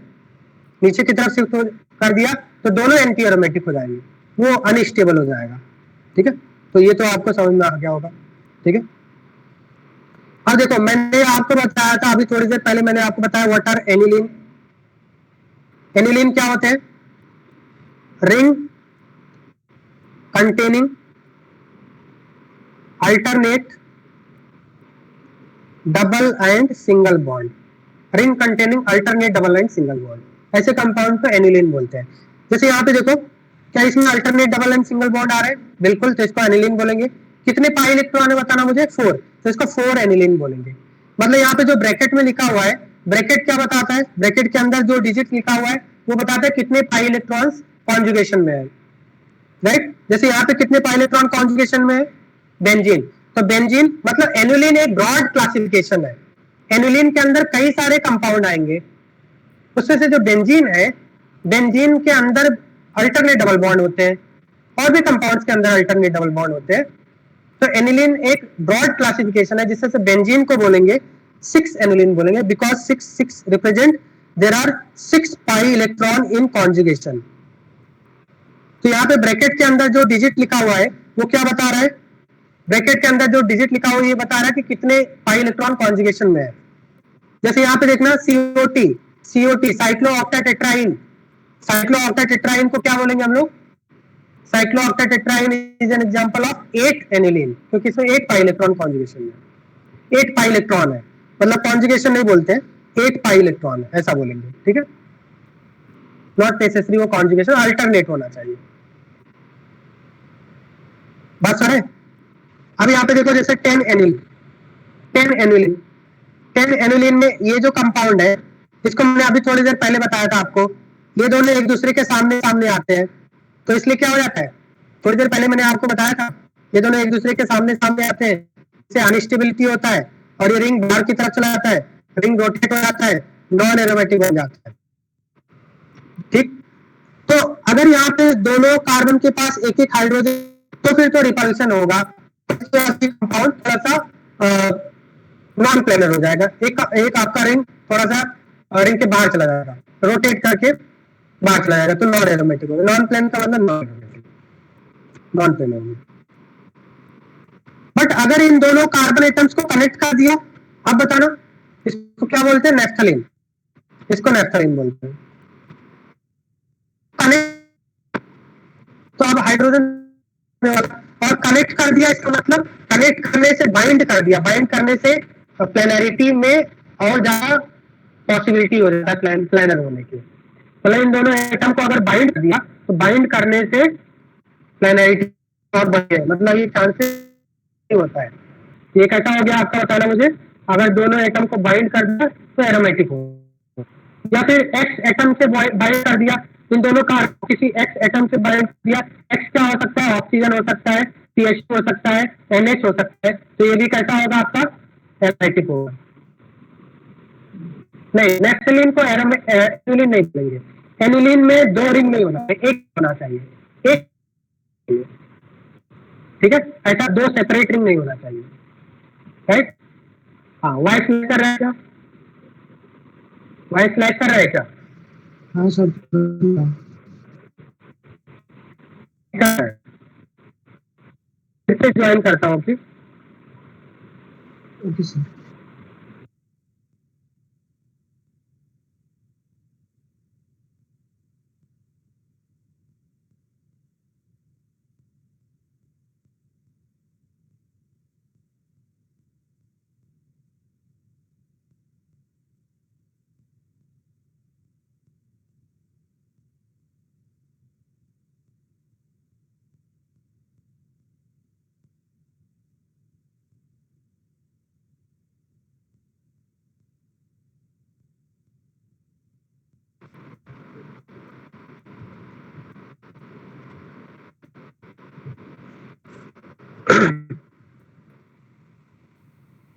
Speaker 1: नीचे की तरफ शिफ्ट कर दिया तो दोनों एंटी एरोमेटिक हो जाएंगे, वो अनस्टेबल हो जाएगा, ठीक है। तो ये तो आपको समझ में आ गया होगा, ठीक है। अब देखो, मैंने आपको बताया था अभी थोड़ी देर पहले, मैंने आपको बताया व्हाट आर एनिलीन। एनिलीन क्या होते हैं, ring containing alternate double and single bond, ring containing alternate double and single bond, ऐसे कंपाउंड को एनिलीन बोलते हैं। जैसे यहाँ पे देखो, क्या इसमें alternate double and single bond आ रहे हैं, बिल्कुल, तो इसको एनिलीन बोलेंगे। कितने पाई इलेक्ट्रॉन है बताना मुझे, 4, तो इसको 4 एनिलीन बोलेंगे। मतलब यहाँ पे जो ब्रैकेट में लिखा हुआ है, ब्रैकेट क्या बताता है, ब्रैकेट के अंदर जो डिजिट लिखा हुआ है वो बताता है कितने पाई इलेक्ट्रॉन्स कॉन्जुगेशन में है, राइट। जैसे यहाँ पे कितने पाई इलेक्ट्रॉन कॉन्जुगेशन में है, बेंजीन, तो बेंजीन मतलब एनुलिन एक ब्रॉड क्लासिफिकेशन है, एनुलिन के अंदर कई सारे कंपाउंड आएंगे, उसमें से जो बेंजीन है, बेंजीन के अंदर अल्टरनेट डबल बॉन्ड होते हैं, और भी कंपाउंड्स के अंदर अल्टरनेट डबल बॉन्ड होते हैं। तो एनिलीन एक ब्रॉड क्लासिफिकेशन है, जिससे से बेंजीन को बोलेंगे 6 एनिलीन बोलेंगे, because 6 represent there are 6 pi electron in conjugation. तो यहाँ पे ब्रैकेट के अंदर जो डिजिट लिखा हुआ है वो क्या बता रहा है, ब्रैकेट के अंदर जो डिजिट लिखा हुआ है ये बता रहा है कि कितने पाई इलेक्ट्रॉन कॉन्जुगेशन में है। जैसे यहाँ पे देखना सीओटी, सीओटी साइक्लोऑक्टाटेट्राइन, साइक्लोऑक्टाटेट्राइन को क्या बोलेंगे हम लोग, cyclooctatetraene is an example of 8 annulene, क्योंकि इसमें 8 पाई इलेक्ट्रॉन कॉन्जुगेशन है, 8 पाई इलेक्ट्रॉन है, मतलब कॉन्जुगेशन नहीं बोलते हैं, 8 पाई इलेक्ट्रॉन है ऐसा बोलेंगे, ठीक है। नॉट नेसेसरी वो कॉन्जुगेशन, अल्टरनेट होना चाहिए, बात सुने। अब यहाँ पे देखो, जैसे 10 एनिलीन, 10 एनिलीन, 10 एनिलीन में ये जो कंपाउंड है, इसको मैंने अभी थोड़ी देर पहले बताया था आपको, ये दोनों एक दूसरे के सामने सामने आते हैं, तो इसलिए क्या हो जाता है, थोड़ी देर पहले मैंने आपको बताया था, ये दोनों एक दूसरे के सामने सामने आते हैं, इससे अनस्टेबिलिटी होता है, और ये रिंग बाहर की तरफ चला जाता है, रिंग रोटेट हो जाता है, नॉन एरोमेटिक बन जाता है, ठीक। तो अगर यहाँ पे दोनों कार्बन के पास एक एक हाइड्रोजन, तो फिर तो रिपल्शन होगा, कंपाउंड थोड़ा सा नॉन प्लेनर हो जाएगा, एक आपका रिंग थोड़ा सा रिंग के बाहर चला जाएगा, रोटेट करके बाहर चला जाएगा, तो नॉन एरोमेटिक होगा। नॉन प्लेन का मतलब non aromatic, non planar. But अगर इन दोनों कार्बन एटम्स को कनेक्ट कर दिया, अब बताना इसको क्या बोलते हैं, नेफ्थलीन, इसको नेफ्थलीन बोलते हैं। कनेक्ट, तो अब हाइड्रोजन और कनेक्ट कर दिया, इसका मतलब कनेक्ट करने से बाइंड कर दिया, बाइंड करने से प्लेनरिटी में और ज्यादा पॉसिबिलिटी हो जाता है प्लेनर होने की। मतलब इन दोनों एटम को अगर बाइंड कर दिया तो बाइंड करने से प्लेनरिटी और बढ़ गया, मतलब ये चांसेस होता है। ये कैसा हो गया आपका बताना मुझे, अगर दोनों एटम को बाइंड कर दिया तो एरोमेटिक हो, या फिर एक्स एटम से बाइंड कर दिया, इन दोनों का किसी एक्स एटम से बाइंड किया, एक्स क्या हो सकता है, ऑक्सीजन हो सकता है, CH हो सकता है, NH हो सकता है, तो ये भी कैसा होगा आपका एरोमेटिक होगा। नहीं, नेफ्थलीन को एनुलिन नहीं बोलेंगे। एनुलिन में 2 रिंग नहीं होना चाहिए, एक होना चाहिए, एक, ठीक है, ऐसा 2 सेपरेट रिंग नहीं होना चाहिए, राइट। हाँ, वॉइस फ्लैश कर रहा है क्या? वॉइस फ्लैश कर रहा है क्या?
Speaker 3: हाँ सर।
Speaker 1: फिर से ज्वाइन करता हूँ फिर।
Speaker 3: Okay sir.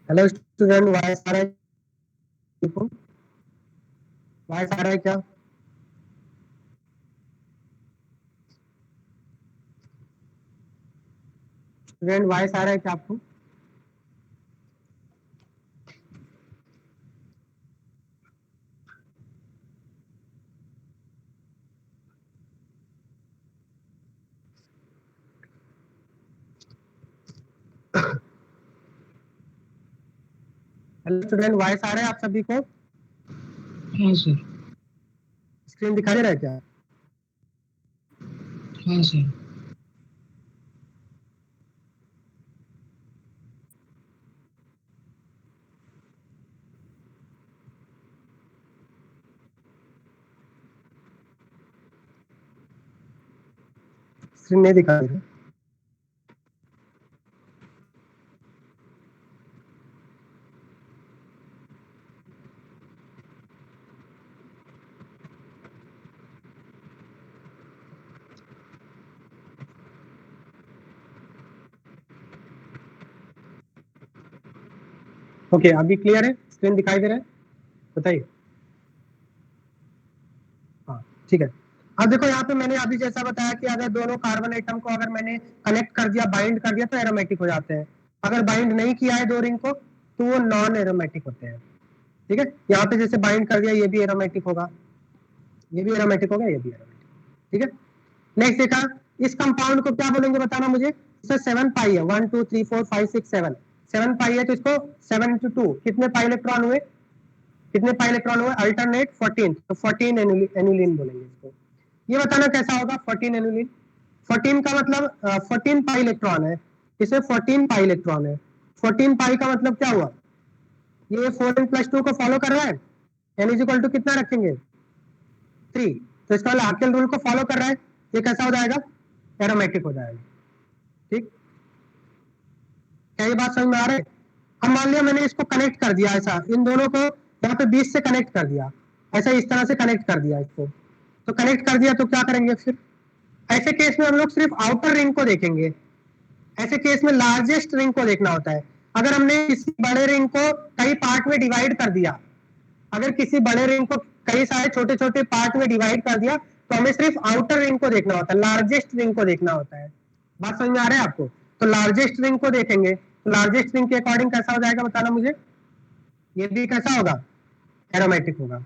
Speaker 1: Hello student, voice आ रहा है? वॉइस आ रहा है क्या? स्टूडेंट, वॉइस आ रहा है क्या आपको? हेलो स्टूडेंट, वॉइस आ रहा है आप सभी को?
Speaker 3: हाँ सर।
Speaker 1: स्क्रीन दिखा दे रहा है क्या?
Speaker 3: हाँ सर।
Speaker 1: स्क्रीन नहीं दिखा रहा। ओके, अभी क्लियर है? स्क्रीन दिखाई दे रहा है? बताइए। हाँ, ठीक है। अब देखो यहाँ पे मैंने अभी जैसा बताया कि अगर दोनों कार्बन एटम को अगर मैंने कनेक्ट कर दिया, बाइंड कर दिया, तो एरोमेटिक हो जाते हैं। अगर बाइंड नहीं किया है 2 रिंग को, तो वो नॉन एरोमेटिक होते हैं, ठीक है। यहाँ पे जैसे बाइंड कर दिया, ये भी एरोमेटिक होगा, ये भी एरोमेटिक होगा, ये भी एरोमेटिक, ठीक है। नेक्स्ट देखा, इस कंपाउंड को क्या बोलेंगे बताना मुझे। इसमें 7 पाई है, 1 2 3 4 5 6 7, 7 पाई है, तो इसको 7 into 2 कितने पाई इलेक्ट्रॉन हुए? कितने पाई इलेक्ट्रॉन हुए? अल्टरनेट 14, तो 14 एनुलिन बोलेंगे इसको। ये बताना कैसा होगा 14 एनुलिन। 14 का मतलब 14 पाई इलेक्ट्रॉन है, इसमें 14 पाई इलेक्ट्रॉन है। 14 पाई का मतलब क्या हुआ? ये 4n+2 को फॉलो कर रहा है, n इक्वल टू कितना रखेंगे? 3, तो इसका मतलब हाकेल रूल को फॉलो कर रहा है, ये कैसा हो जाएगा? एरोमेटिक हो जाएगा, ठीक। क्या ये बात समझ में आ रहा है? अब मान लिया मैंने इसको कनेक्ट कर दिया, ऐसा इन दोनों को यहाँ पे 20 से कनेक्ट कर दिया, ऐसा इस तरह से कनेक्ट कर दिया इसको, तो कनेक्ट कर दिया तो क्या करेंगे फिर? ऐसे केस में हम लोग सिर्फ आउटर रिंग को देखेंगे। ऐसे केस में लार्जेस्ट रिंग को देखना होता है। अगर हमने किसी बड़े रिंग को कई पार्ट में डिवाइड कर दिया, अगर किसी बड़े रिंग को कई सारे छोटे छोटे पार्ट में डिवाइड कर दिया, तो हमें सिर्फ आउटर रिंग को देखना होता है, लार्जेस्ट रिंग को देखना होता है। बात समझ में आ रहा है आपको? तो लार्जेस्ट रिंग को देखेंगे, तो लार्जेस्ट रिंग के अकॉर्डिंग कैसा हो जाएगा बताना मुझे। ये भी कैसा होगा? एरोमेटिक होगा,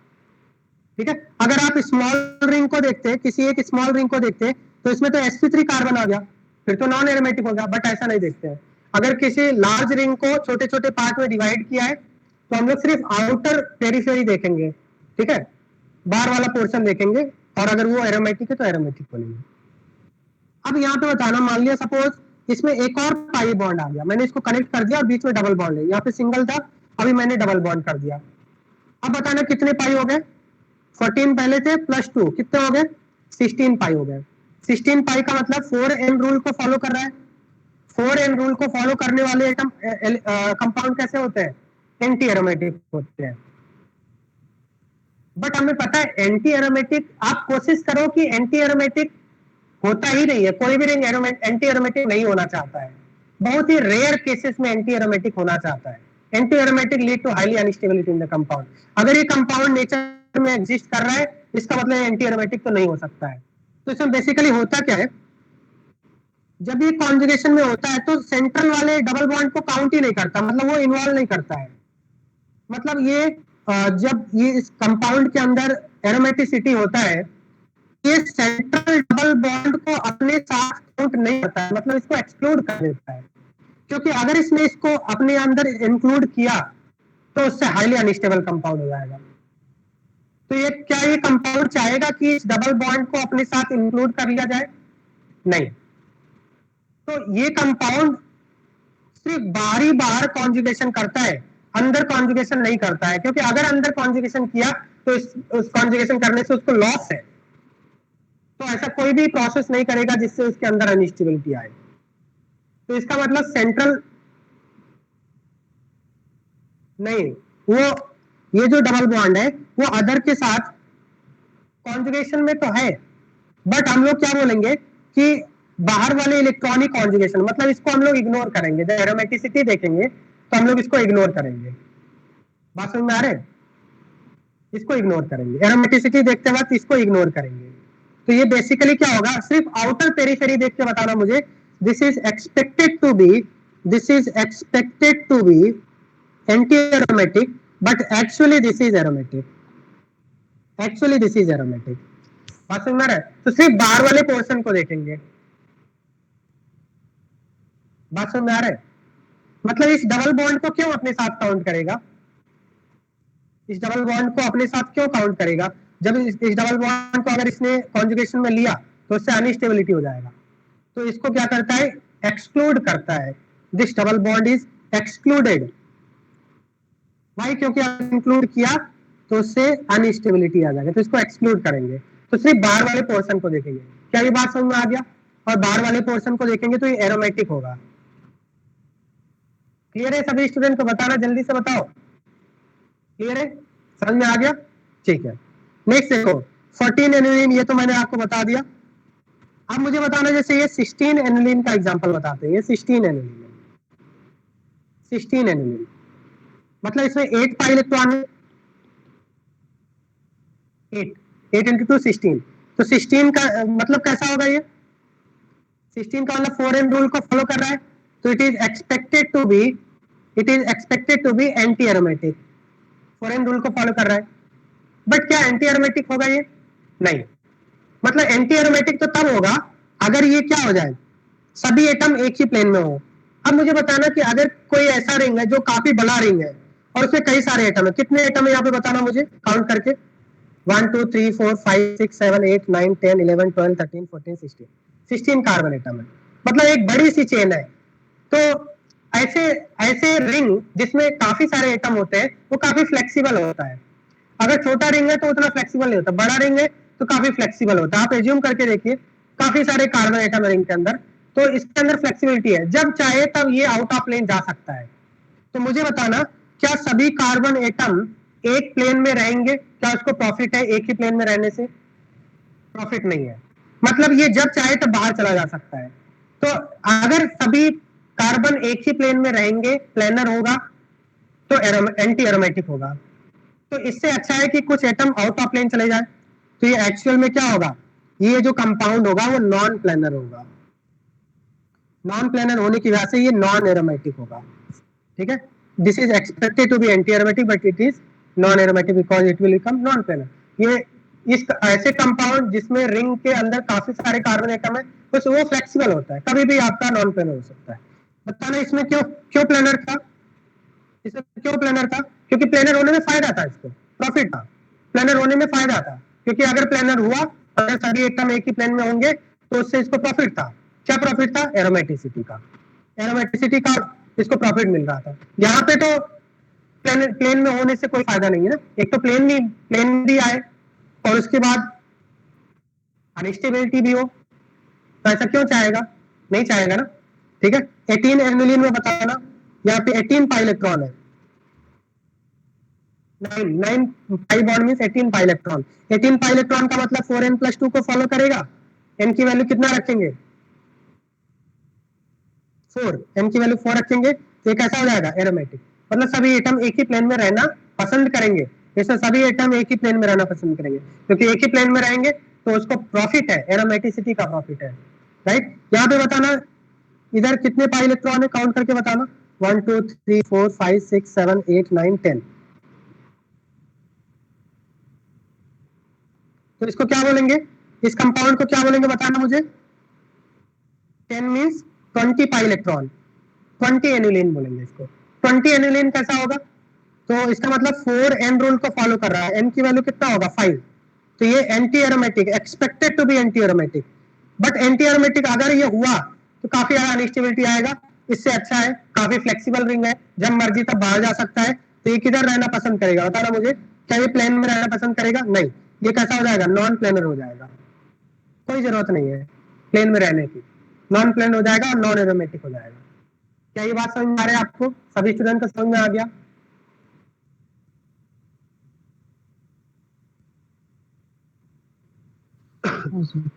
Speaker 1: ठीक है। अगर आप स्मॉल रिंग को देखते हैं, किसी एक स्मॉल रिंग को देखते हैं, तो इसमें तो sp3 कार्बन आ गया, फिर तो नॉन एरोमेटिक हो गया, बट ऐसा नहीं देखते हैं। अगर किसी लार्ज रिंग को छोटे छोटे पार्ट में डिवाइड किया है, तो हम लोग सिर्फ आउटर पेरिफेरी देखेंगे, ठीक है, बाहर वाला पोर्शन देखेंगे, और अगर वो एरोमेटिक है तो एरोमेटिक बोलेंगे। अब यहाँ पे बताना, मान लिया सपोज इसमें एक और पाई बॉन्ड आ गया, मैंने इसको कनेक्ट कर दिया और बीच में डबल बॉन्ड है, यहाँ पे सिंगल था, अभी मैंने डबल बॉन्ड कर दिया। अब बताना कितने पाई हो गए? 14 पहले थे प्लस 2 कितने हो गए? 16 पाई हो गए। 16 पाई का मतलब 4n रूल को फॉलो कर रहा है। 4n रूल को फॉलो करने वाले कंपाउंड कैसे होते हैं? एंटी एरोमेटिक होते हैं। बट हमें पता है एंटी एरोमेटिक, आप कोशिश करो कि एंटी एरोमेटिक होता ही नहीं है, कोई भी रिंग एंटी एरोमेटिक नहीं होना चाहता है, बहुत ही रेयर केसेस में एंटी एरोमेटिक होना चाहता है। Anti aromatic lead to highly unstability in the compound. अगर ये कंपाउंड नेचर में एग्जिस्ट कर रहा है, इसका मतलब एंटी एरोमेटिक तो नहीं हो सकता है। तो इसमें बेसिकली होता क्या है, जब ये कॉन्जुगेशन में होता है तो सेंट्रल वाले डबल बॉन्ड को काउंट ही नहीं करता, मतलब वो इन्वॉल्व नहीं करता है। मतलब ये जब ये इस कंपाउंड के अंदर एरोमेटिसिटी होता है, ये सेंट्रल डबल बॉन्ड को अपने साथ काउंट नहीं करता है, मतलब इसको एक्सक्लूड कर देता है। क्योंकि अगर इसने इसको अपने अंदर इंक्लूड किया तो उससे हाईली अनस्टेबल कंपाउंड हो जाएगा। तो ये क्या ये कंपाउंड चाहेगा कि इस डबल बॉन्ड को अपने साथ इंक्लूड कर लिया जाए? नहीं। तो ये कंपाउंड सिर्फ बाहरी बाहर कॉन्जुगेशन करता है, अंदर कॉन्जुगेशन नहीं करता है, क्योंकि अगर अंदर कॉन्जुगेशन किया तो उस कॉन्जुगेशन करने से उसको लॉस है। तो ऐसा कोई भी प्रोसेस नहीं करेगा जिससे उसके अंदर अनस्टेबिलिटी आए। तो इसका मतलब सेंट्रल नहीं, वो ये जो डबल बॉन्ड है वो अदर के साथ कॉन्जुगेशन में तो है, बट हम लोग क्या बोलेंगे कि बाहर वाले इलेक्ट्रॉनिक कॉन्जुगेशन, मतलब इसको हम लोग इग्नोर करेंगे। जब एरोमेटिसिटी देखेंगे तो हम लोग इसको इग्नोर करेंगे। बात समझ में आ रहे हैं? इसको इग्नोर करेंगे, एरोमेटिसिटी देखते वक्त इसको इग्नोर करेंगे। तो ये बेसिकली क्या होगा, सिर्फ आउटर पेरिफेरी देख के बताना मुझे, this is expected to be anti aromatic, but actually this is aromatic, actually this is aromatic. बात समझ में आ रहा है? तो सिर्फ बाहर वाले पोर्शन को देखेंगे। बात समझ में आ रहा है? मतलब इस डबल बॉन्ड को क्यों अपने साथ काउंट करेगा, इस डबल बॉन्ड को अपने साथ क्यों काउंट करेगा? जब इस डबल बॉन्ड को अगर इसने कॉन्जुगेशन में लिया तो उससे अनस्टेबिलिटी हो जाएगा। तो इसको क्या करता है, एक्सक्लूड करता है। This double bond is excluded. भाई क्योंकि इंक्लूड किया तो उससे अनस्टेबिलिटी आ जाएगा, तो इसको एक्सक्लूड करेंगे। तो सिर्फ बाहर वाले पोर्शन को देखेंगे। क्या ये बात समझ में आ गया? और बाहर वाले पोर्शन को देखेंगे तो ये एरोमेटिक होगा। क्लियर है सभी स्टूडेंट को? बताना जल्दी से बताओ, क्लियर है? समझ में आ गया? ठीक है। नेक्स्ट देखो 14 एनिलीन, ये तो मैंने आपको बता दिया। अब मुझे बताना, जैसे ये 16 एनिलीन का एग्जांपल बताते हैं। ये 16 एनिलीन है, 16 एनिलीन मतलब इसमें 8 पाई इलेक्ट्रॉन है, 8 इंटू 2 16। तो 16 का मतलब कैसा होगा, ये 16 का मतलब 4n रूल को फॉलो कर रहा है। तो it is expected to be anti aromatic, 4n rule को फॉलो कर रहा है। बट क्या एंटी एरोमेटिक होगा ये? नहीं। मतलब एंटी एरोमेटिक तो तब होगा अगर ये क्या हो जाए, सभी एटम एक ही प्लेन में हो। अब मुझे बताना कि अगर कोई ऐसा रिंग है जो काफी बड़ा रिंग है और उसमें कई सारे एटम है, कितने एटम है यहाँ पे बताना मुझे काउंट करके। 1 2 3 4 5 6 7 8 9 10 11 12 13 14 16, 16 कार्बन एटम है, मतलब एक बड़ी सी चेन है। तो ऐसे ऐसे रिंग जिसमें काफी सारे एटम होते हैं वो काफी फ्लेक्सिबल होता है। अगर छोटा रिंग है तो उतना फ्लेक्सिबल नहीं होता, बड़ा रिंग है तो काफी फ्लेक्सिबल होता है। आप एज्यूम करके देखिए, काफी सारे कार्बन एटम रिंग के अंदर, तो इसके अंदर फ्लेक्सिबिलिटी है, जब चाहे तब ये आउट ऑफ प्लेन जा सकता है। तो मुझे बताना, क्या सभी कार्बन एटम एक प्लेन में रहेंगे? क्या उसको प्रॉफिट है एक ही प्लेन में रहने से? प्रॉफिट नहीं है, मतलब ये जब चाहे तब बाहर चला जा सकता है। तो अगर सभी कार्बन एक ही प्लेन में रहेंगे, प्लेनर होगा, तो एंटी एरोमेटिक होगा। तो इससे अच्छा है कि कुछ एटम आउट ऑफ प्लेन चले जाए। तो ये एक्चुअल में क्या होगा, ये जो कंपाउंड होगा वो नॉन प्लेनर होगा। नॉन प्लेनर होने की वजह से ये नॉन एरोमेटिक होगा। ठीक है, this is expected to be anti aromatic but it is non aromatic because it will become non planar. ये इस ऐसे कंपाउंड जिसमें रिंग के अंदर काफी सारे कार्बन एटम है, तो वो फ्लेक्सिबल होता है, कभी भी आपका नॉन प्लेनर हो सकता है। बताना इसमें क्यों क्यों प्लेनर था, इसमें क्यों प्लेनर था? क्योंकि प्लेनर होने में फायदा था, इसको प्रॉफिट था। प्लेनर होने में फायदा था क्योंकि अगर प्लेनर हुआ, अगर सभी एटम एक ही प्लेन में होंगे तो उससे इसको प्रॉफिट था। क्या प्रॉफिट था? एरोमेटिसिटी का, एरोमेटिसिटी का इसको प्रॉफिट मिल रहा था। यहाँ पे तो प्लेन में होने से कोई फायदा नहीं है ना, एक तो प्लेन भी आए और उसके बाद अनस्टेबिलिटी भी हो, तो ऐसा क्यों चाहेगा? नहीं चाहेगा ना। ठीक है, 18 एनिलीन में बताना, यहाँ पे 18 पाई इलेक्ट्रॉन है, 9 pi bond means 18 pi electron. 18 pi electron का मतलब 4n + 2 को फॉलो करेगा, n की वैल्यू कितना रखेंगे 4, n की वैल्यू 4 रखेंगे तो ये कैसा हो जाएगा एरोमेटिक। मतलब सभी एटम एक ही प्लेन में रहना पसंद करेंगे, जैसे सभी एटम एक ही प्लेन में रहना पसंद करेंगे, क्योंकि एक ही प्लेन में रहेंगे तो उसको प्रॉफिट है, एरोमेटिसिटी का प्रॉफिट है, राइट। यहाँ पे बताना इधर कितने पाई इलेक्ट्रॉन है, काउंट करके बताना 1 2 3 4 5 6 7 8 9 10। तो इसको क्या बोलेंगे, इस कंपाउंड को क्या बोलेंगे बताना मुझे। 10 मीन्स 20 पाई इलेक्ट्रॉन, 20 एनुलिन बोलेंगे इसको। 20 एनुलिन कैसा होगा, तो इसका मतलब 4n रूल को फॉलो कर रहा है, n की वैल्यू कितना होगा 5, तो ये anti aromatic, expected to be anti aromatic. But anti aromatic अगर ये हुआ तो काफी ज्यादा अनस्टेबिलिटी आएगा, इससे अच्छा है काफी फ्लेक्सिबल रिंग है, जब मर्जी तब बाहर जा सकता है। तो ये किधर रहना पसंद करेगा बताना मुझे, क्या ये प्लेन में रहना पसंद करेगा, नहीं, ये कैसा हो जाएगा नॉन प्लेनर हो जाएगा, कोई जरूरत नहीं है प्लेन में रहने की, नॉन प्लेन हो जाएगा और नॉन एरोमेटिक हो जाएगा। क्या ये बात समझ में आ रही है आपको, सभी स्टूडेंट को समझ में आ गया।
Speaker 3: हाँ सर।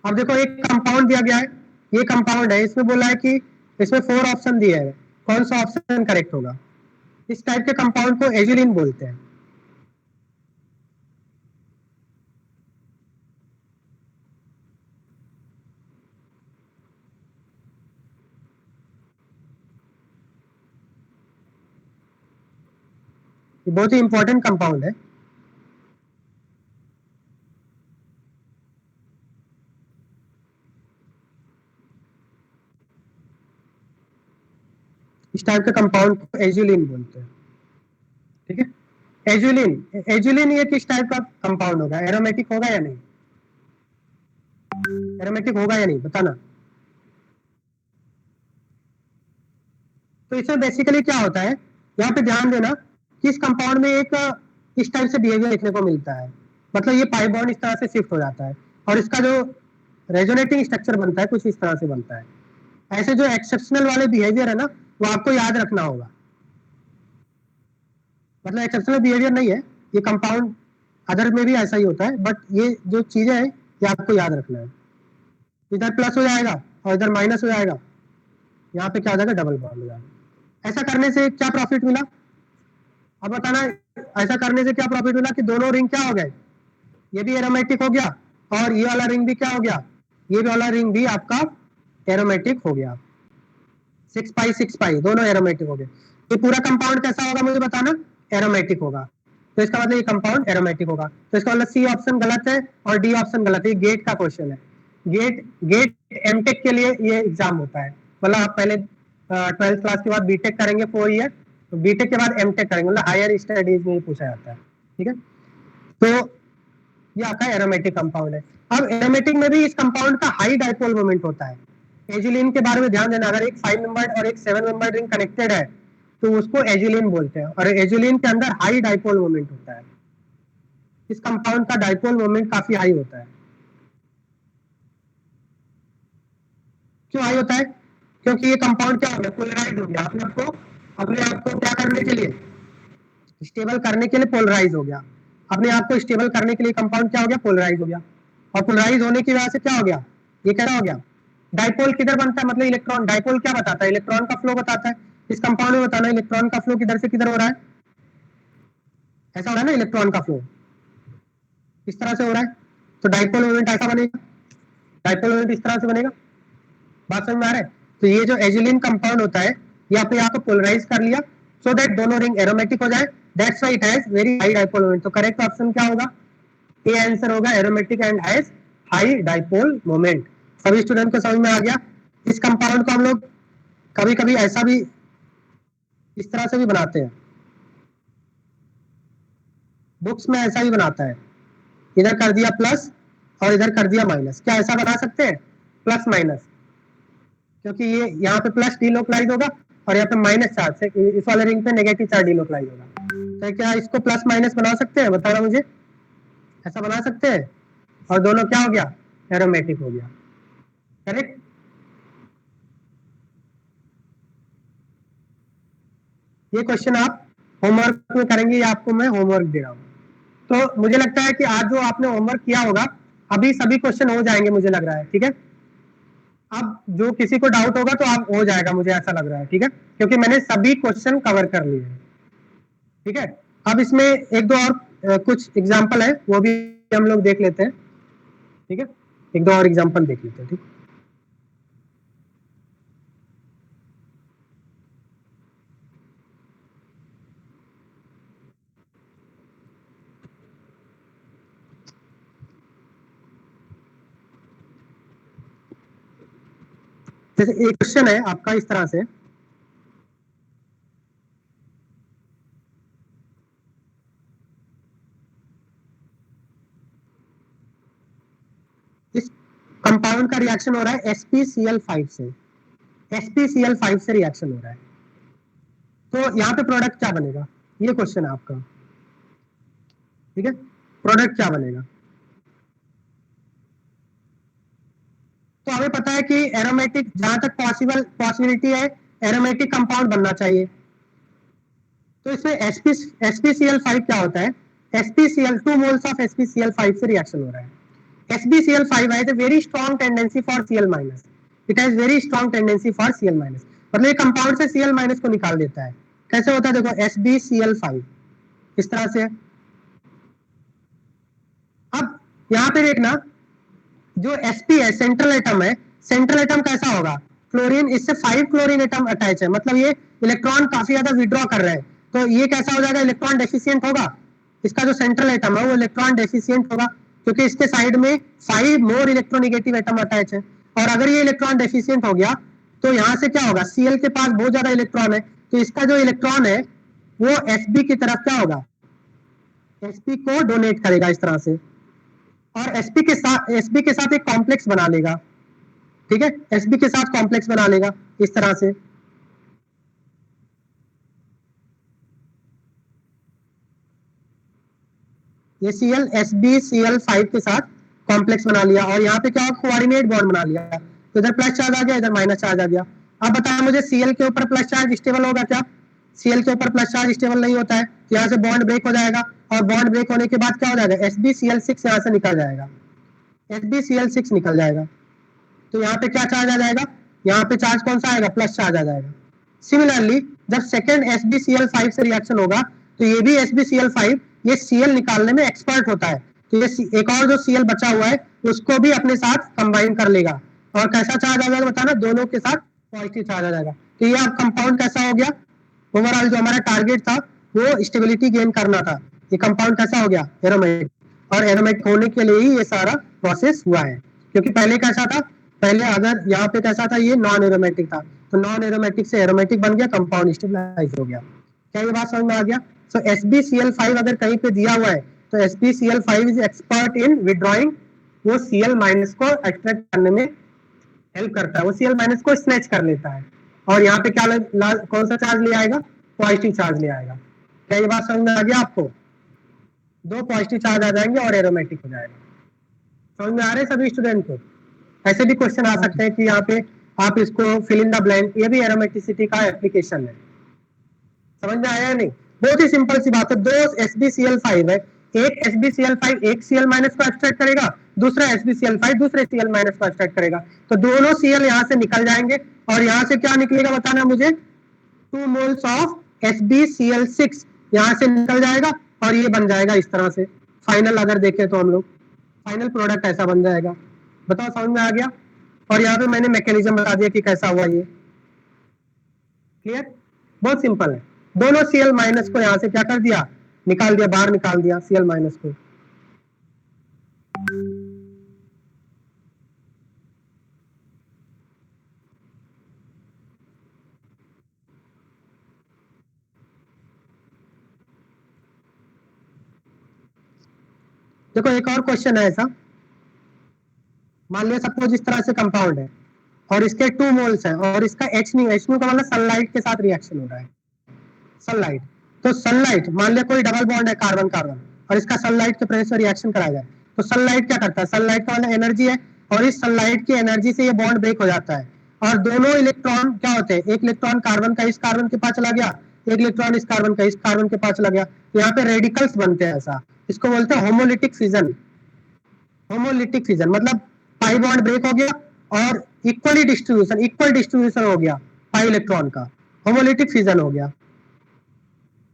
Speaker 1: अब देखो एक कंपाउंड दिया गया है, ये कंपाउंड है, इसमें बोला है कि इसमें 4 ऑप्शन दिए हैं, कौन सा ऑप्शन करेक्ट होगा। इस टाइप के कंपाउंड को एजुलिन बोलते हैं। ये बहुत ही इंपॉर्टेंट कंपाउंड है। इस टाइप के कंपाउंड को एजुलिन बोलते हैं, ठीक है। एजुलिन, एजुलिन ये किस टाइप का कंपाउंड होगा, एरोमेटिक होगा या नहीं, एरोमेटिक होगा या नहीं बताना। तो इसमें बेसिकली क्या होता है, यहाँ पे ध्यान देना कि इस कंपाउंड में एक इस टाइप से बिहेवियर देखने को मिलता है, मतलब ये पाई बॉन्ड इस तरह से शिफ्ट हो जाता है और इसका जो रेजोनेटिंग स्ट्रक्चर बनता है कुछ इस तरह से बनता है। ऐसे जो एक्सेप्शनल वाले बिहेवियर है ना, वो आपको याद रखना होगा, मतलब एक्सेप्शनल बिहेवियर नहीं है, ये कंपाउंड अदर में भी ऐसा ही होता है, बट ये जो चीजें हैं ये आपको याद रखना है। इधर प्लस हो जाएगा और इधर माइनस हो जाएगा, यहाँ पे क्या हो जाएगा डबल बॉन्ड हो जाएगा। ऐसा करने से क्या प्रॉफिट मिला, अब बताना, ऐसा करने से क्या प्रॉफिट मिला कि दोनों रिंग क्या हो गए, ये भी एरोमेटिक हो गया और ये वाला रिंग भी क्या हो गया, ये वाला रिंग भी आपका एरोमेटिक हो गया। 6 पाई 6 पाई दोनों एरोमेटिक हो गए। ये पूरा कंपाउंड कैसा होगा मुझे बताना, एरोमेटिक होगा। तो इसका मतलब ये कंपाउंड एरोमेटिक होगा। तो इसका मतलब सी ऑप्शन गलत है और डी ऑप्शन गलत है, गेट का क्वेश्चन है। गेट एमटेक के लिए ये एग्जाम होता है, मतलब आप पहले 12th क्लास के बाद बीटेक करेंगे 4 ईयर, तो बीटेक के बाद एमटेक करेंगे, मतलब हायर स्टडीज में पूछा जाता है, ठीक है। तो ये आपका एरोमेटिक कंपाउंड है। अब एरोमेटिक में भी इस कंपाउंड का हाई डाइपोल मोमेंट होता है। एजुलिन के बारे में ध्यान देना, अगर एक 5 मेंबर्ड और एक 7 मेंबर्ड रिंग कनेक्टेड है तो उसको एजुलिन बोलते हैं, और एजुलिन के अंदर हाई डाइपोल मोमेंट होता है। इस कंपाउंड का डाइपोल मोमेंट काफी हाई होता है। क्यों हाई होता है, क्योंकि ये कंपाउंड क्या हो गया, पोलराइज हो गया, अपने आप को क्या करने के लिए, स्टेबल करने के लिए पोलराइज हो गया। अपने आप को स्टेबल करने के लिए कंपाउंड क्या हो गया, पोलराइज हो गया। और पोलराइज होने की वजह से क्या हो गया, ये क्या हो गया, डाइपोल किधर बनता है, मतलब इलेक्ट्रॉन, डाइपोल क्या बताता है, इलेक्ट्रॉन का फ्लो बताता है। इस कंपाउंड में बताना इलेक्ट्रॉन का फ्लो किधर से किधर हो रहा है, ऐसा हो रहा है ना, इलेक्ट्रॉन का फ्लो इस तरह से हो रहा है, तो डाइपोल मोमेंट ऐसा बनेगा, डाइपोल मोमेंट इस तरह से बनेगा। बात समझ में आ रहा है। तो ये जो एजुलिन कंपाउंड होता है ये अपने आप को पोलराइज कर लिया सो दैट दोनों रिंग एरोमेटिक हो जाए, that's why it has very high dipole moment. तो करेक्ट ऑप्शन क्या होगा, ए आंसर होगा, aromatic and has high dipole moment. सभी स्टूडेंट को समझ में आ गया। इस कंपाउंड को हम लोग कभी कभी ऐसा भी इस तरह से भी बनाते हैं, बुक्स में ऐसा ही बनाता है, इधर कर दिया प्लस और इधर कर दिया माइनस। क्या ऐसा बना सकते हैं, प्लस माइनस, क्योंकि ये यहाँ पे प्लस डीलोकलाइज होगा और यहाँ पे माइनस चार्ज से इस वाले रिंग पे नेगेटिव चार्ज डीलोकलाइज होगा। तो क्या इसको प्लस माइनस बना सकते हैं, बताना मुझे, ऐसा बना सकते हैं, और दोनों क्या हो गया, एरोमेटिक हो गया, करेक्ट। ये क्वेश्चन आप होमवर्क में करेंगे या आपको मैं होमवर्क दे रहा हूँ। तो मुझे लगता है कि आज जो आपने होमवर्क किया होगा अभी सभी क्वेश्चन हो जाएंगे मुझे लग रहा है, ठीक है। अब जो किसी को डाउट होगा तो आप हो जाएगा, मुझे ऐसा लग रहा है, ठीक है, क्योंकि मैंने सभी क्वेश्चन कवर कर लिए हैं, ठीक है। अब इसमें एक दो और कुछ एग्जाम्पल है, वो भी हम लोग देख लेते हैं, ठीक है। एक दो और एग्जाम्पल देख लेते हैं, ठीक। जैसे एक क्वेश्चन है आपका इस तरह से, इस कंपाउंड का रिएक्शन हो रहा है SpCl5 से, SpCl5 से रिएक्शन हो रहा है, तो यहाँ पे प्रोडक्ट क्या बनेगा, ये क्वेश्चन है आपका, ठीक है। प्रोडक्ट क्या बनेगा, तो हमें पता है कि एरोमेटिक, जहां तक पॉसिबिलिटी है एरोमेटिक कंपाउंड बनना चाहिए, तो इसमें SpCl5 क्या होता है, SpCl 2 मोल्स ऑफ SpCl5 से रिएक्शन हो रहा है। SbCl5 has a very strong tendency for Cl minus. It has very strong tendency for Cl minus. मतलब ये कंपाउंड से Cl minus को निकाल देता है। कैसे होता है देखो, SbCl5 इस तरह से। अब यहाँ पे देखना, जो Sp है सेंट्रल एटम है, सेंट्रल एटम कैसा होगा, क्लोरीन, इससे 5 क्लोरीन एटम अटैच है, मतलब ये इलेक्ट्रॉन काफी ज्यादा विड्रॉ कर रहे हैं, तो ये कैसा हो जाएगा, इलेक्ट्रॉन डेफिशिएंट होगा। इसका जो सेंट्रल एटम है वो इलेक्ट्रॉन डेफिशिएंट होगा, क्योंकि इसके साइड में 5 मोर इलेक्ट्रोनिगेटिव एटम अटैच है। और अगर ये इलेक्ट्रॉन डेफिशिएंट हो गया तो यहाँ से क्या होगा, Cl के पास बहुत ज्यादा इलेक्ट्रॉन है, तो इसका जो इलेक्ट्रॉन है वो Sb की तरफ क्या होगा, Sp को डोनेट करेगा इस तरह से, और Sb के साथ एक कॉम्प्लेक्स बना लेगा, ठीक है। Sb के साथ कॉम्प्लेक्स बना लेगा इस तरह से, ये Cl SbCl5 के साथ कॉम्प्लेक्स बना लिया, और यहाँ पे क्या कोऑर्डिनेट बॉन्ड बना लिया, तो इधर प्लस चार्ज आ गया, इधर माइनस चार्ज आ गया। अब बताया मुझे Cl के ऊपर प्लस चार्ज स्टेबल होगा क्या, Cl के ऊपर प्लस चार्ज स्टेबल नहीं होता है, तो यहाँ से बॉन्ड ब्रेक हो जाएगा, और बॉन्ड ब्रेक होने के बाद क्या हो जाएगा, SbCl6 यहाँ से निकल जाएगा, SbCl6 निकल जाएगा, तो यहाँ पे क्या चार्ज आ जाएगा, यहाँ पे चार्ज कौन सा आएगा, प्लस चार्ज आ जाएगा। सिमिलरली जब सेकेंड SbCl5 से रिएक्शन होगा तो ये भी SbCl5 ये Cl निकालने में एक्सपर्ट होता है, तो ये एक और जो Cl बचा हुआ है उसको भी अपने साथ कंबाइन कर लेगा, और कैसा चार्ज आ जाएगा बताना, दोनों के साथ पॉजिटिव चार्ज आ जाएगा। तो ये अब कंपाउंड कैसा हो गया, ओवरऑल जो हमारा टारगेट था वो स्टेबिलिटी गेन करना था, ये कंपाउंड कैसा हो गया, एरोमेटिक, और एरोमेटिक होने के लिए ही ये सारा प्रोसेस हुआ है, क्योंकि पहले कैसा था, पहले अगर यहाँ पे कैसा था, ये नॉन एरोमेटिक था, तो नॉन एरोमेटिक से एरोमेटिक बन गया, कंपाउंड स्टेबलाइज हो गया। क्या ये बात समझ में आ गया। सो SbCl5 अगर कहीं पे दिया हुआ है तो SbCl5 is expert in withdrawing, वो Cl माइनस को एक्सट्रैक्ट करने में हेल्प करता है, वो Cl माइनस को स्नैच कर लेता है, और यहाँ पे क्या कौन सा चार्ज ले आएगा, पॉजिटिव चार्ज ले आएगा। क्या ये बात समझ में आ गया आपको, दो पॉजिटिव चार्ज आ जाएंगे और एरोमेटिक हो जाएगा। समझ में आ रहे सभी स्टूडेंट को। ऐसे भी क्वेश्चन आ सकते हैं कि यहाँ पे आप इसको फिल इन द ब्लैंक, ये भी एरोमेटिसिटी का एप्लीकेशन है। समझ में आया नहीं, बहुत ही सिंपल सी बात है, दो SbCl5 है, एक SbCl5 एक Cl माइनस को एक्सट्रैक्ट करेगा, दूसरा SbCl5 दूसरे Cl माइनस को एक्सट्रैक्ट करेगा, तो दोनों Cl यहाँ से निकल जाएंगे, और यहाँ से क्या निकलेगा बताना मुझे, 2 मोल्स ऑफ SbCl6 यहाँ से निकल जाएगा, और ये बन जाएगा इस तरह से। फाइनल अगर देखें तो हम लोग फाइनल प्रोडक्ट ऐसा बन जाएगा। बताओ समझ में आ गया। और यहाँ पे मैंने मैकेनिज्म बता दिया कि कैसा हुआ ये, क्लियर, बहुत सिंपल है। दोनों Cl माइनस को यहाँ से क्या कर दिया, निकाल दिया, बाहर निकाल दिया Cl माइनस को। देखो एक और क्वेश्चन है ऐसा, मान लिया सपोज इस तरह से कंपाउंड है और इसके 2 मोल्स हैं, और इसका H नहीं है, H का मतलब सनलाइट के साथ रिएक्शन हो रहा है, सनलाइट, तो सनलाइट मान लिया कोई डबल बॉन्ड है कार्बन कार्बन, और इसका सनलाइट के प्रेशर रिएक्शन कराया जाए, तो सनलाइट क्या करता है, सनलाइट का मतलब एनर्जी है, और इस सनलाइट की एनर्जी से ये बॉन्ड ब्रेक हो जाता है, और दोनों इलेक्ट्रॉन क्या होते हैं, एक इलेक्ट्रॉन कार्बन का इस कार्बन के पास चला गया, एक इलेक्ट्रॉन इस कार्बन का इस कार्बन के पास चला गया, तो यहाँ पे रेडिकल्स बनते हैं, ऐसा इसको बोलते हैं होमोलिटिक फिजन। होमोलिटिक फिजन मतलब पाई बॉन्ड ब्रेक हो गया और इक्वल डिस्ट्रीब्यूशन हो गया पाई इलेक्ट्रॉन का, होमोलिटिक फिजन हो गया।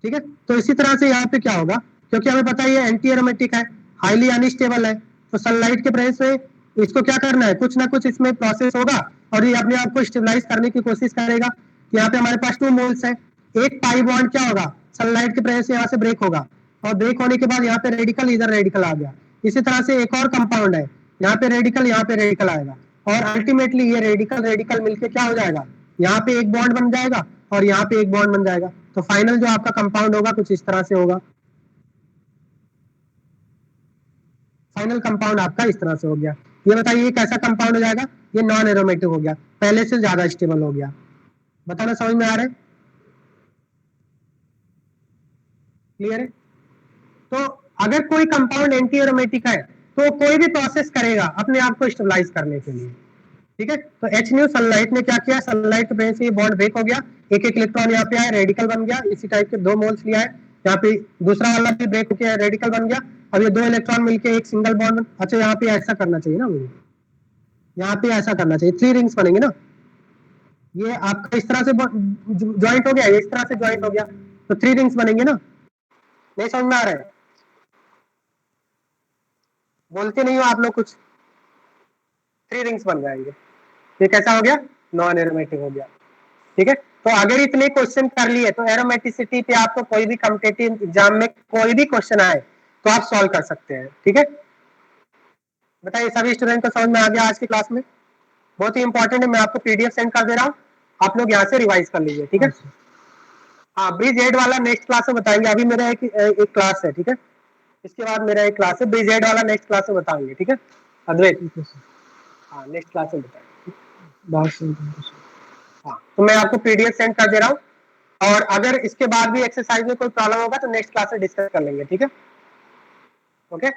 Speaker 1: ठीक है, तो इसी तरह से यहाँ पे क्या होगा, क्योंकि हमें पता है ये एंटी एरोमेटिक है, हाईली अनस्टेबल है, तो सनलाइट के प्रेजेंस में इसको क्या करना है, कुछ ना कुछ इसमें प्रोसेस होगा और ये अपने आप को स्टेबलाइज करने की कोशिश करेगा। यहाँ पे हमारे पास 2 मोल्स है, एक पाई बॉन्ड क्या होगा, सनलाइट के प्रेजेंस से यहाँ से ब्रेक होगा और ब्रेक होने के बाद यहाँ पे रेडिकल, इधर रेडिकल आ गया। इसी तरह से एक और कंपाउंड है, यहाँ पे रेडिकल आएगा और अल्टीमेटली ये रेडिकल मिलके क्या हो जाएगा, यहाँ पे एक बॉन्ड बन जाएगा और यहाँ पे एक बॉन्ड बन जाएगा। तो फाइनल जो आपका कंपाउंड होगा कुछ इस तरह से होगा, फाइनल कंपाउंड आपका इस तरह से हो गया। ये बताइए ये कैसा कंपाउंड हो जाएगा, ये नॉन एरोमेटिक हो गया, पहले से ज्यादा स्टेबल हो गया। बताना समझ में आ रहा है, क्लियर है? तो अगर कोई कंपाउंड एंटी एरोमेटिक है तो कोई भी प्रोसेस करेगा अपने आप को स्टेबलाइज करने के लिए। ठीक है, तो एच न्यू सनलाइट ने क्या किया, सनलाइट के प्रेजेंस से ये बॉन्ड ब्रेक हो गया, एक एक इलेक्ट्रॉन यहाँ पे आया, रेडिकल बन गया, इसी टाइप के 2 मोल्स लिया है, यहाँ पे दूसरा वाला भी ब्रेक होकर रेडिकल बन गया, अब ये 2 इलेक्ट्रॉन मिलके एक सिंगल बॉन्ड। अच्छा यहाँ पे ऐसा करना चाहिए ना मुझे, यहाँ पे ऐसा करना चाहिए, 3 रिंग्स बनेंगे ना, ये आपका इस तरह से ज्वाइंट हो गया, ये इस तरह से ज्वाइंट हो गया, तो 3 रिंग्स बनेंगे ना। नहीं समझ में आ रहा है, बोलते नहीं हो आप लोग कुछ, 3 रिंग्स बन जाएंगे, ये कैसा हो गया, नॉन एरोमेटिक हो गया। ठीक है, तो अगर इतने क्वेश्चन कर लिए तो एरोमेटिसिटी पे आपको कोई भी कॉम्पिटिटिव एग्जाम में कोई भी क्वेश्चन आए तो आप सॉल्व कर सकते हैं। ठीक है, बताइए सभी स्टूडेंट को समझ में आ गया आज की क्लास में? बहुत ही इंपॉर्टेंट है, मैं आपको पीडीएफ सेंड कर दे रहा हूँ, आप लोग यहाँ से रिवाइज कर लीजिए। ठीक है, हाँ ब्रिज एड वाला नेक्स्ट क्लास में बताएंगे, अभी मेरा एक क्लास है। ठीक है, इसके बाद मेरा एक क्लास है, ब्रिज एड वाला नेक्स्ट क्लास में बताएंगे। ठीक है अद्वैत, हाँ नेक्स्ट क्लास में बताएंगे। हाँ, तो मैं आपको पीडीएफ सेंड कर दे रहा हूँ और अगर इसके बाद भी एक्सरसाइज में कोई प्रॉब्लम होगा तो नेक्स्ट क्लास में डिस्कस कर लेंगे। ठीक है, ओके।